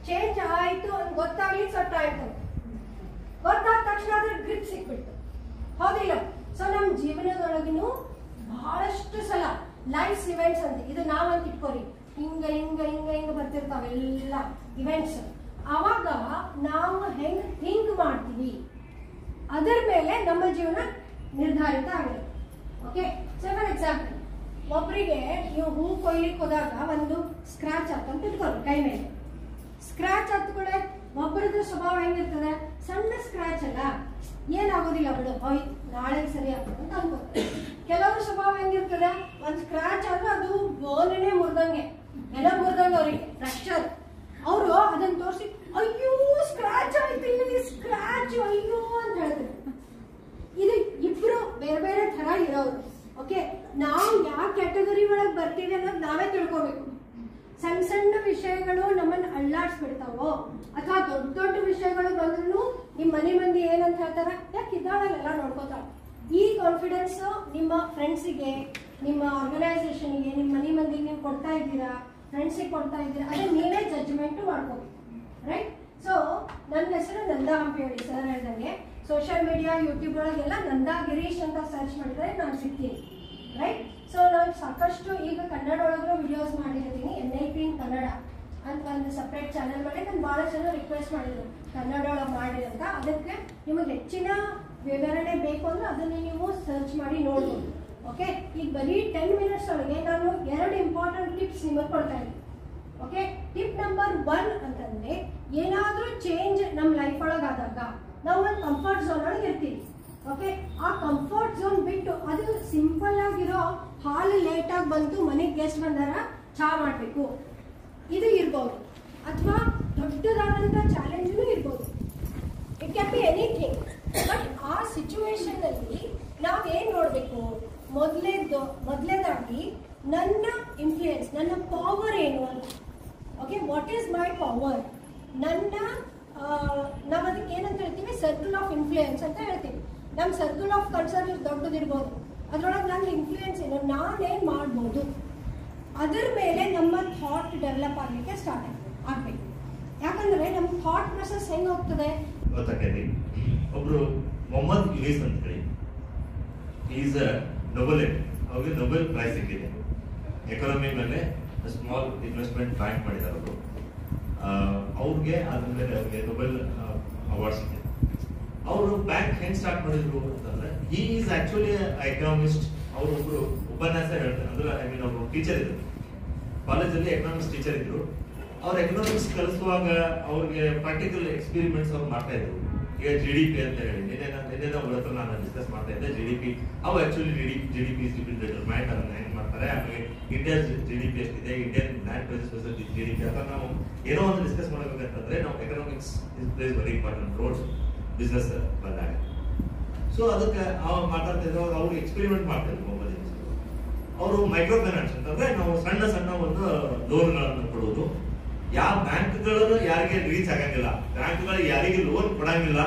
ಚೇಂಜ್ ಆಯ್ತು ಅಂತ ಗೊತ್ತಾಗ್ಲಿ ಸ್ವಲ್ಪ ಆಯ್ತು. ಗೊತ್ತಾದ ತಕ್ಷಣ ಅದ್ರ ಗ್ರಿಪ್ ಸಿಕ್ಬಿಡ್ತು. ಹೌದಿಲ್ಲ? ಸೊ ನಮ್ಮ ಜೀವನದೊಳಗಿನೂ ಬಹಳಷ್ಟು ಸಲ ಲೈಫ್ ಇವೆಂಟ್ಸ್ ಅಂತ, ಇದು ನಾವಂತ ಇಟ್ಕೋರಿ, ಹಿಂಗ ಹಿಂಗ ಹಿಂಗ ಹಿಂಗ ಬರ್ತಿರ್ತಾವ ಎಲ್ಲ ಇವೆಂಟ್ಸ್. ಅವಾಗ ನಾವು ಹೆಂಗ್ ಥಿಂಕ್ ಮಾಡ್ತೀವಿ ಅದರ ಮೇಲೆ ನಮ್ಮ ಜೀವನ ನಿರ್ಧಾರಿತ ಆಗಿರುತ್ತೆ. ಓಕೆ, ಸೊ ಫಾರ್ ಎಕ್ಸಾಂಪಲ್, ಒಬ್ಬರಿಗೆ ನೀವು ಹೂ ಕೊಯ್ಲಿಕ್ಕೆ ಹೋದಾಗ ಒಂದು ಸ್ಕ್ರಾಚ್ ಆಯ್ತು ಅಂತ ಇಟ್ಕೊಳ್ಳಿ ಕೈ ಮೇಲೆ. ಸ್ಕ್ರಾಚ್ ಆದ ಕೂಡ ಒಬ್ಬರದ್ದು ಸ್ವಭಾವ ಹೆಂಗಿರ್ತದೆ, ಸಣ್ಣ ಸ್ಕ್ರಾಚ್ ಅಲ್ಲ, ಏನಾಗೋದಿಲ್ಲ ಬಿಡು, ಹೋಯ್ತು ನಾಳೆ ಸರಿ ಆಗ್ತದೆ ಅಂತ ಅನ್ಕೋತಾರೆ. ಕೆಲವರು ಸ್ವಭಾವ ಹೆಂಗಿರ್ತದೆ, ಒಂದು ಸ್ಕ್ರಾಚ್ ಆದ್ರೆ ಅದು ಬೋನೇ ಮುರಿದಂಗೆ, ನೆಲ ಮುರಿದಂಗೆ ಅವ್ರಿಗೆ ಫ್ರೆಶರ್. ಅವರು ಅದನ್ನ ತೋರಿಸಿ ಅಯ್ಯೋ ಸ್ಕ್ರಾಚ್ ಆಯ್ತು, ಇಲ್ಲಿ ಸ್ಕ್ರಾಚ್ ಅಯ್ಯೋ ಅಂತ ಹೇಳ್ತಾರೆ. ಇದು ಇಬ್ರು ಬೇರೆ ಬೇರೆ ತರ ಇರೋರು. ಓಕೆ, ನಾವು ಯಾವ ಕ್ಯಾಟಗರಿ ಒಳಗೆ ಬರ್ತೀವಿ ಅನ್ನೋದು ನಾವೇ ತಿಳ್ಕೋಬೇಕು. ಸಣ್ಣ ಸಣ್ಣ ವಿಷಯಗಳು ನಮ್ಮನ್ನ ಅಳ್ಳಾಡ್ಸ್ಬಿಡ್ತಾವೋ, ಅಥವಾ ದೊಡ್ಡ ದೊಡ್ಡ ವಿಷಯಗಳು ಬಂದ್ರು ನಿಮ್ ಮನೆ ಮಂದಿ ಏನಂತ ಹೇಳ್ತಾರ, ಯಾಕೆ ಇದ್ದಾಳೆಲ್ಲ ನೋಡ್ಕೋತಾಳ. ಈ ಕಾನ್ಫಿಡೆನ್ಸ್ ನಿಮ್ಮ ಫ್ರೆಂಡ್ಸಿಗೆ, ನಿಮ್ಮ ಆರ್ಗನೈಸೇಷನ್ಗೆ, ನಿಮ್ಮ ಮನೆ ಮಂದಿಗೆ ನೀವು ಕೊಡ್ತಾ ಇದ್ದೀರಾ, ಫ್ರೆಂಡ್ಸಿಗೆ ಕೊಡ್ತಾ ಇದ್ದೀರಾ, ಅದೇ ನೀವೇ ಜಡ್ಜ್ಮೆಂಟ್ ಮಾಡ್ಕೋಬೇಕು. ರೈಟ್. ಸೊ ನನ್ನ ಹೆಸರು ನಂದಾ ಹಂಪಿಹಳ್ಳಿ. ಸರ್ ಹೇಳ್ದಂಗೆ ಸೋಷಿಯಲ್ ಮೀಡಿಯಾ, ಯೂಟ್ಯೂಬ್ ಒಳಗೆಲ್ಲ ನಂದಾ ಗಿರೀಶ್ ಅಂತ ಸರ್ಚ್ ಮಾಡಿದ್ರೆ ನಾನು ಸಿಗ್ತೀನಿ. ರೈಟ್. ಸೊ ನಾನು ಸಾಕಷ್ಟು ಈಗ ಕನ್ನಡ ಒಳಗೂ ವಿಡಿಯೋಸ್ ಮಾಡಿರ್ತೀನಿ. NLP ಇನ್ ಕನ್ನಡ ಅಂತ ಒಂದು ಸಪ್ರೇಟ್ ಚಾನಲ್ ಮಾಡಿ ನಾನು ಭಾಳ ಜನ ರಿಕ್ವೆಸ್ಟ್ ಮಾಡಿದ್ರು ಕನ್ನಡ ಒಳಗೆ ಮಾಡಿ ಅಂತ. ಅದಕ್ಕೆ ನಿಮಗೆ ಹೆಚ್ಚಿನ ವಿವರಣೆ ಬೇಕು ಅಂದ್ರೆ ಅದನ್ನ ನೀವು ಸರ್ಚ್ ಮಾಡಿ ನೋಡ್ಬೋದು. ಓಕೆ. ಈಗ ಬರೀ 10 ಮಿನಿಟ್ಸ್ ಒಳಗೆ ನಾನು 2 ಇಂಪಾರ್ಟೆಂಟ್ ಟಿಪ್ಸ್ ನಿಮಗೆ ಕೊಡ್ತಾ ಇದ್ದೀನಿ. ಓಕೆ. ಟಿಪ್ ನಂಬರ್ 1 ಅಂತಂದ್ರೆ, ಏನಾದ್ರೂ ಚೇಂಜ್ ನಮ್ಮ ಲೈಫ್ ಒಳಗೆ ಆದಾಗ ನಾವು ಒಂದು ಕಂಫರ್ಟ್ ಝೋನ್ ಒಳಗೆ ಇರ್ತೀವಿ. ಓಕೆ. ಆ ಕಂಫರ್ಟ್ ಝೋನ್ ಬಿಟ್ಟು ಅದು ಸಿಂಪಲ್ ಆಗಿರೋ ಹಾಲು ಲೇಟ್ ಆಗಿ ಬಂತು, ಮನೆಗೆ ಗೆಸ್ಟ್ ಬಂದಾರ, ಚಹಾ ಮಾಡಬೇಕು, ಇದು ಇರ್ಬೋದು. ಅಥವಾ ದೊಡ್ಡದಾದಂಥ ಚಾಲೆಂಜೂ ಇರ್ಬೋದು. It can be anything. But ಆ ಸಿಚುವೇಶನ್ ಅಲ್ಲಿ ನಾವೇನ್ ನೋಡ್ಬೇಕು, ಮೊದಲೇದಾಗಿ ನನ್ನ ಇನ್ಫ್ಲೂಯೆನ್ಸ್, ನನ್ನ ಪವರ್ ಏನು ಅಂತ. Okay. What is my power? ನನ್ನ ನಾವು ಅದಕ್ಕೆ ಏನಂತ ಹೇಳ್ತೀವಿ, ಸರ್ಕಲ್ ಆಫ್ ಇನ್ಫ್ಲೂಯೆನ್ಸ್ ಅಂತ ಹೇಳ್ತೀವಿ. ನಮ್ಮ ಸರ್ಕಲ್ ಆಫ್ ಕನ್ಸರ್ನ್ ದೊಡ್ಡದಿರ್ಬೋದು, ಅದ್ರೊಳಗೆ ನನ್ನ ಇನ್ಫ್ಲೂಯೆನ್ಸ್ ಏನು, ನಾನೇನು ಮಾಡ್ಬೋದು, ಅದ್ರ ಮೇಲೆ ನಮ್ಮ ಥಾಟ್ ಡೆವಲಪ್ ಆಗಲಿಕ್ಕೆ ಸ್ಟಾರ್ಟ್ ಆಗಬೇಕು. ಯಾಕಂದ್ರೆ ನಮ್ಮ ಥಾಟ್ ಪ್ರೊಸೆಸ್ ಹೆಂಗೆ ಹೋಗ್ತದೆ. ಒಬ್ರು ಮೊಹಮ್ಮದ್ ಯುನೀಸ್ ಅಂತ ಹೇಳಿ, ಈಸ್ ಅ ನೊಬೆಲ್, ಅವ್ರಿಗೆ ನೊಬೆಲ್ ಪ್ರೈಸ್ ಸಿಕ್ಕಿದೆ. ಎಕಾನಮಿ ಮೇಲೆ ಸ್ಮಾಲ್ ಇನ್ವೆಸ್ಟ್ಮೆಂಟ್ ಬ್ಯಾಂಕ್ ಮಾಡಿದ್ದಾರೆ ಅವರು. ಅವ್ರಿಗೆ ಅದ್ರ ಮೇಲೆ ಅವ್ರಿಗೆ ನೊಬೆಲ್ ಅವಾರ್ಡ್ ಸಿಕ್ಕಿದೆ. ಅವರು ಬ್ಯಾಂಕ್ ಹೆಂಗ್ ಸ್ಟಾರ್ಟ್ ಮಾಡಿದ್ರು ಅಂತಂದ್ರೆ, ಹಿ ಈಸ್ ಆಕ್ಚುಲಿ ಎಕನಾಮಿಸ್ಟ್. ಅವರು ಒಬ್ರು ಉಪನ್ಯಾಸ ಹೇಳ್ತಾರೆ, ಅಂದ್ರೆ ಐ ಮೀನ್ ಅವರು ಟೀಚರ್ ಇದ್ರು, ಕಾಲೇಜಲ್ಲಿ ಎಕನಾಮಿಕ್ಸ್ ಟೀಚರ್ ಇದ್ರು. ಅವ್ರು ಎಕನಾಮಿಕ್ಸ್ ಕಲಿಸುವಾಗ ಅವ್ರಿಗೆ ಪ್ರಾಕ್ಟಿಕಲ್ ಎಕ್ಸ್ಪೆರಿಮೆಂಟ್ಸ್ ಅವ್ರು ಮಾಡ್ತಾ ಇದ್ರು. ಈಗ GDP ಅಂತ ಹೇಳಿ ನಿನ್ನೆ ಅವ್ರ ಹತ್ರ ನಾನು ಡಿಸ್ಕಸ್ ಮಾಡ್ತಾ ಇದ್ದೆ. GDP ಅವು ಆಕ್ಚುಲಿ GDP ಇಸ್ ಡಿಟರ್ಮೈನ್ಡ್, ಅದನ್ನ ಹೆಂಗ್ ಮಾಡ್ತಾರೆ, ಆಮೇಲೆ ಇಂಡಿಯಾ GDP ಎಷ್ಟಿದೆ, Indian land prices versus GDP ಅಂತ ನಾವು ಏನೋ ಒಂದು ಡಿಸ್ಕಸ್ ಮಾಡಬೇಕಂತಂದ್ರೆ ನಾವು economics is plays very important roles business ಬಂದಾಗ. ಸೊ ಅದಕ್ಕೆ ಅವ್ರು ಮಾತಾಡ್ತಾ ಇದ್ರು, ಅವ್ರು ಎಕ್ಸ್ಪೆರಿಮೆಂಟ್ ಮಾಡ್ತಾ ಇದ್ರು. ಮೊಬೈಲ್ ಅವರು ಮೈಕ್ರೋ ಫೈನಾನ್ಸ್ ಅಂತಂದ್ರೆ ನಾವು ಸಣ್ಣ ಸಣ್ಣ ಒಂದು ಲೋನ್ಗಳನ್ನು ಕೊಡುವುದು. ಯಾವ ಬ್ಯಾಂಕ್ಗಳು ಯಾರಿಗೆ ರೀಚ್ ಆಗಂಗಿಲ್ಲ, ಬ್ಯಾಂಕ್ಗಳು ಯಾರಿಗೆ ಲೋನ್ ಕೊಡಂಗಿಲ್ಲ,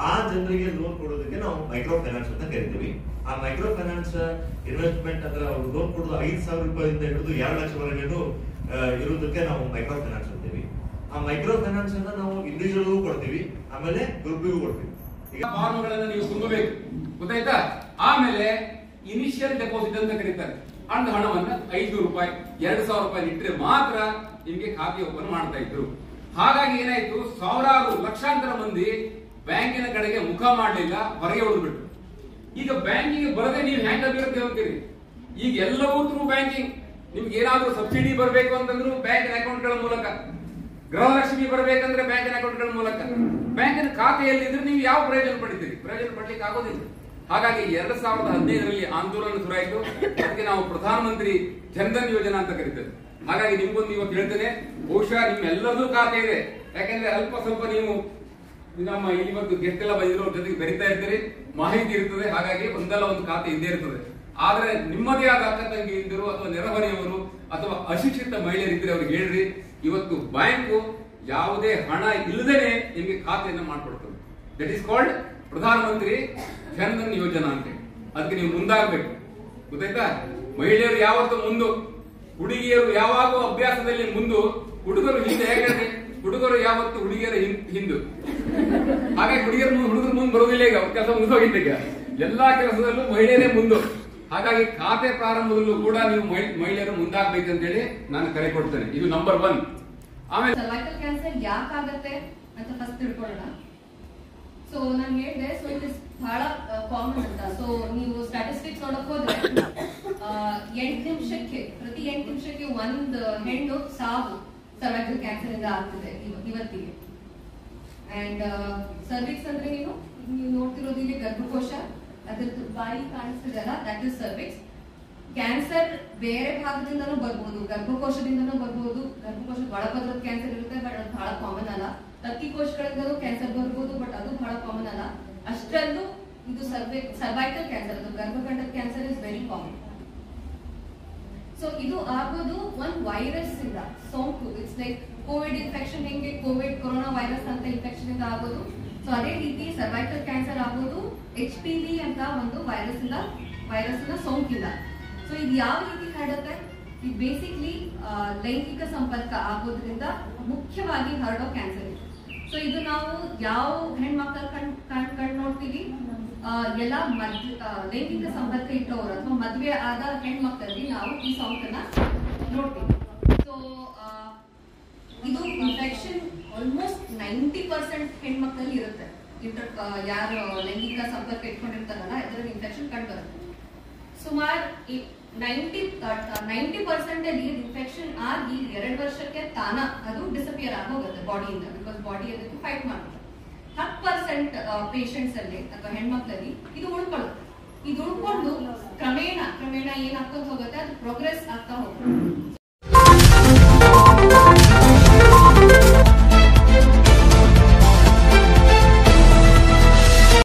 ಆ ಜನರಿಗೆ ಲೋನ್ ಕೊಡೋದಕ್ಕೆ ನಾವು ಮೈಕ್ರೋ ಫೈನಾನ್ಸ್ ಅಂತ ಕರಿತೀವಿ. ಆ ಮೈಕ್ರೋ ಫೈನಾನ್ಸ್ ಇನ್ವೆಸ್ಟ್ಮೆಂಟ್ ಅಂದ್ರೆ ಅವ್ರು ಲೋನ್ ಕೊಡೋದು 5,000 ರೂಪಾಯಿಂದ ಹಿಡಿದು 2 ಲಕ್ಷವರೆಗೂ ಇರೋದಕ್ಕೆ ನಾವು ಮೈಕ್ರೋ ಫೈನಾನ್ಸ್ ಅಂತೀವಿ. ಆ ಮೈಕ್ರೋ ಫೈನಾನ್ಸ್ ಅನ್ನ ನಾವು ಇಂಡಿವಿಜುವಲ್ಗೂ ಕೊಡ್ತೀವಿ, ಆಮೇಲೆ ಗ್ರೂಪ್ಗೂ ಕೊಡ್ತೀವಿ. ಈಗ ಫಾರ್ಮ್ಗಳನ್ನು ನೀವು ತುಂಬಬೇಕು, ಗೊತ್ತಾಯ್ತಾ? ಆಮೇಲೆ ಇನಿಷಿಯಲ್ ಡೆಪಾಸಿಟ್ ಅಂತ ಕರೀತಾರೆ. ಹಣವನ್ನ 500 ರೂಪಾಯಿ 2,000 ರೂಪಾಯಿ ಇಟ್ಟರೆ ಮಾತ್ರ ನಿಮ್ಗೆ ಖಾತೆ ಓಪನ್ ಮಾಡ್ತಾ ಇದ್ರು. ಹಾಗಾಗಿ ಏನಾಯ್ತು, ಸಾವಿರಾರು ಲಕ್ಷಾಂತರ ಮಂದಿ ಬ್ಯಾಂಕಿನ ಕಡೆಗೆ ಮುಖ ಮಾಡಲಿಲ್ಲ, ಹೊರಗೆ ಉಳಿದ್ಬಿಟ್ರು. ಈಗ ಬ್ಯಾಂಕಿಗೆ ಬರದೆ ನೀವು ಹ್ಯಾಂಗ್ ಅಭಿವೃದ್ಧಿ ಹೋಗ್ತೀರಿ? ಈಗ ಎಲ್ಲವೂ ಥ್ರೂ ಬ್ಯಾಂಕಿಂಗ್. ನಿಮ್ಗೆ ಏನಾದ್ರೂ ಸಬ್ಸಿಡಿ ಬರಬೇಕು ಅಂತಂದ್ರು ಬ್ಯಾಂಕಿನ ಅಕೌಂಟ್ಗಳ ಮೂಲಕ, ಗೃಹಲಕ್ಷ್ಮಿ ಬರಬೇಕಂದ್ರೆ ಬ್ಯಾಂಕಿನ ಅಕೌಂಟ್ಗಳ ಮೂಲಕ. ಬ್ಯಾಂಕಿನ ಖಾತೆಯಲ್ಲಿದ್ರೆ ನೀವು ಯಾವ ಪ್ರಯೋಜನ ಪಡಿತೀರಿ? ಪ್ರಯೋಜನ ಪಡ್ಲಿಕ್ಕೆ ಆಗೋದಿಲ್ಲ. ಹಾಗಾಗಿ 2015ರಲ್ಲಿ ಆಂದೋಲನ ಶುರುವಾಯಿತು. ಅದಕ್ಕೆ ನಾವು ಪ್ರಧಾನಮಂತ್ರಿ ಜನ್ಧನ್ ಯೋಜನಾ ಅಂತ ಕರೀತೇವೆ. ಹಾಗಾಗಿ ನಿಮ್ಗೊಂದು ಇವತ್ತು ಹೇಳ್ತೇನೆ, ಬಹುಶಃ ನಿಮ್ಮೆಲ್ಲರದ್ದು ಖಾತೆ ಇದೆ. ಯಾಕಂದ್ರೆ ಅಲ್ಪ ಸ್ವಲ್ಪ ನೀವು ನಮ್ಮ ಇವತ್ತು ಗೆಸ್ಟ್ ಎಲ್ಲ ಬಂದಿರೋ ಜೊತೆಗೆ ಬೆರಿತಾ ಇರ್ತೀರಿ, ಮಾಹಿತಿ ಇರ್ತದೆ. ಹಾಗಾಗಿ ಒಂದಲ್ಲ ಒಂದು ಖಾತೆ ಇದ್ದೇ ಇರ್ತದೆ. ಆದ್ರೆ ನಿಮ್ಮದೇ ಆದ ಅಕ್ಕ ತಂಗಿ ಇದ್ದರು ಅಥವಾ ನೆರೆಹೊರೆಯವರು ಅಥವಾ ಅಶಿಕ್ಷಿತ ಮಹಿಳೆಯರಿದ್ದರೆ ಅವ್ರಿಗೆ ಹೇಳ್ರಿ, ಇವತ್ತು ಬ್ಯಾಂಕು ಯಾವುದೇ ಹಣ ಇಲ್ಲದೇನೆ ನಿಮಗೆ ಖಾತೆಯನ್ನು ಮಾಡ್ಕೊಡ್ತದೆ. ದಟ್ ಈಸ್ ಕಾಲ್ಡ್ ಪ್ರಧಾನಮಂತ್ರಿ ಜನ್ಧನ್ ಯೋಜನಾ ಅಂತ. ಅದಕ್ಕೆ ನೀವು ಮುಂದಾಗಬೇಕು, ಗೊತ್ತಾಯ್ತಾ? ಮಹಿಳೆಯರು ಯಾವತ್ತೂ ಮುಂದು, ಹುಡುಗಿಯರು ಯಾವಾಗೂ ಅಭ್ಯಾಸದಲ್ಲಿ ಮುಂದು, ಹುಡುಗರು ಹಿಂದೆ. ಹೇಗೆ ಹುಡುಗರು ಯಾವತ್ತು ಹುಡುಗಿಯರ ಹಿಂದು, ಹಾಗಾಗಿ ಹುಡುಗರು ಮುಂದೆ ಬರುವುದಿಲ್ಲ. ಈಗ ಅವ್ರ ಕೆಲಸ ಮುಂದೋಗಿದ್ದ, ಈಗ ಎಲ್ಲಾ ಕೆಲಸದಲ್ಲೂ ಮಹಿಳೆಯರೇ ಮುಂದು. ಹಾಗಾಗಿ ಖಾತೆ ಪ್ರಾರಂಭದಲ್ಲೂ ಕೂಡ ನೀವು ಮಹಿಳೆಯರು ಮುಂದಾಗಬೇಕಂತ ಹೇಳಿ ನಾನು ಕರೆ ಕೊಡ್ತೇನೆ. ಇದು ನಂಬರ್ 1. ಆಮೇಲೆ ಸರ್ವೈಕಲ್ ಕ್ಯಾನ್ಸರ್ ಯಾಕಾಗತ್ತೆ ಅಂತ ಫಸ್ಟ್ ತಿಳ್ಕೊಳ್ಳೋಣ. ಸೊ ನಾನು ಹೇಳಿದೆ, ಸೊ ಇಟ್ ಇಸ್ ಬಹಳ ಕಾಮನ್ ಅಂತ. ಸೊ ನೀವು ಸ್ಟ್ಯಾಟಿಸ್ಟಿಕ್ಸ್ ನೋಡಕ್ ಹೋದ್ರೆ ಪ್ರತಿ 8 ನಿಮಿಷಕ್ಕೆ ಒಂದು ಹೆಣ್ಣು ಸಾವು ಸರ್ವೈಕಲ್ ಕ್ಯಾನ್ಸರ್ ಇಂದ ಆಗ್ತದೆ ಇವತ್ತಿಗೆ. ಅಂಡ್ ಸರ್ವಿಕ್ಸ್ ಅಂದ್ರೆ ನೀವು ನೋಡ್ತಿರೋದು ಇಲ್ಲಿ ಗರ್ಭಕೋಶ, ಅದ್ರದ್ದು ಬಾಯಿ ಕಾಣಿಸ್ತಿದೆಲ್ಲ, ದಟ್ ಇಸ್ ಸರ್ವಿಕ್ಸ್. ಕ್ಯಾನ್ಸರ್ ಬೇರೆ ಭಾಗದಿಂದನೂ ಬರ್ಬೋದು, ಗರ್ಭಕೋಶದಿಂದನೂ ಬರ್ಬೋದು. ಗರ್ಭಕೋಶದ ಒಳಪದರದ ಕ್ಯಾನ್ಸರ್ ಇರುತ್ತೆ, ಬಟ್ ಅದು ಬಹಳ ಕಾಮನ್ ಅಲ್ಲ. ತತ್ತಿ ಕೋಶಗಳಿಂದಲೂ ಕ್ಯಾನ್ಸರ್ ಬರ್ಬೋದು, ಬಟ್ ಅದು ಬಹಳ ಕಾಮನ್ ಅಲ್ಲ. ಅಷ್ಟರಲ್ಲೂ ಇದು ಸರ್ವೈಕಲ್ ಕ್ಯಾನ್ಸರ್, ಅದು ಗರ್ಭಕಂಠದ cancer is very common. So so ಇದು ಆಗೋದು ಒಂದು ವೈರಸ್ ಇಂದ ಸೋಂಕು. ಇಟ್ಸ್ ಲೈಕ್ ಕೋವಿಡ್ ಇನ್ಫೆಕ್ಷನ್ ಹೆಂಗೆ ಕೋವಿಡ್ ಕೊರೋನಾ ವೈರಸ್ ಅಂತ ಇನ್ಫೆಕ್ಷನ್ ಇಂದ ಆಗೋದು. ಸೊ ಅದೇ ರೀತಿ ಸರ್ವೈಕಲ್ ಕ್ಯಾನ್ಸರ್ ಆಗೋದು HPV ಅಂತ ಒಂದು ವೈರಸ್ ಸೋಂಕಿಂದ. ಸೊ ಇದು ಯಾವ ರೀತಿ ಹರಡುತ್ತೆ? ಇದು ಬೇಸಿಕ್ಲಿ ಲೈಂಗಿಕ ಸಂಪರ್ಕ ಆಗೋದ್ರಿಂದ ಮುಖ್ಯವಾಗಿ ಹರಡೋ ಕ್ಯಾನ್ಸರ್. ಸೊ ಇದು ನಾವು ಯಾವ ಹೆಣ್ಮಕ್ಳು ಕಂಡು ನೋಡ್ತೀವಿ, ಎಲ್ಲ ಲೈಂಗಿಕ ಸಂಪರ್ಕ ಇಟ್ಟವರು ಅಥವಾ ಮದುವೆ ಆದ ಹೆಣ್ಮಕ್ಳಲ್ಲಿ ನಾವು ಈ ಸೋಂಕನ್ನ ನೋಡ್ತೀವಿ. ಸೊ ಇದು ಇನ್ಫೆಕ್ಷನ್ ಆಲ್ಮೋಸ್ಟ್ 90% ಹೆಣ್ಮಕ್ಳಲ್ಲಿ ಇರುತ್ತೆ. ಯಾರು ಲೈಂಗಿಕ ಸಂಪರ್ಕ ಇಟ್ಕೊಂಡಿರ್ತಾರಲ್ಲ ಇದರಲ್ಲಿ ಇನ್ಫೆಕ್ಷನ್ ಕಂಡು ಬರುತ್ತೆ. ಸುಮಾರು 90% ಅಲ್ಲಿ ಇನ್ಫೆಕ್ಷನ್ ಆಗಿ 2 ವರ್ಷಕ್ಕೆ ತಾನ ಅದು ಡಿಸಪಿಯರ್ ಆಗೋಗುತ್ತೆ ಬಾಡಿಯಿಂದ, ಬಿಕಾಸ್ ಬಾಡಿ ಅದಕ್ಕೆ ಫೈಟ್ ಮಾಡುತ್ತೆ. 10% ಪೇಷಂಟ್ಸ್ ಅಲ್ಲಿ ಅಥವಾ ಹೆಣ್ಮಕ್ಳಲ್ಲಿ ಇದು ಉಳ್ಕೊಳ್ಳುತ್ತೆ. ಇದು ಉಳ್ಕೊಂಡು ಕ್ರಮೇಣ ಏನಾಗ್ತಾ ಹೋಗುತ್ತೆ, ಅದು ಪ್ರೋಗ್ರೆಸ್ ಆಗ್ತಾ ಹೋಗುತ್ತೆ.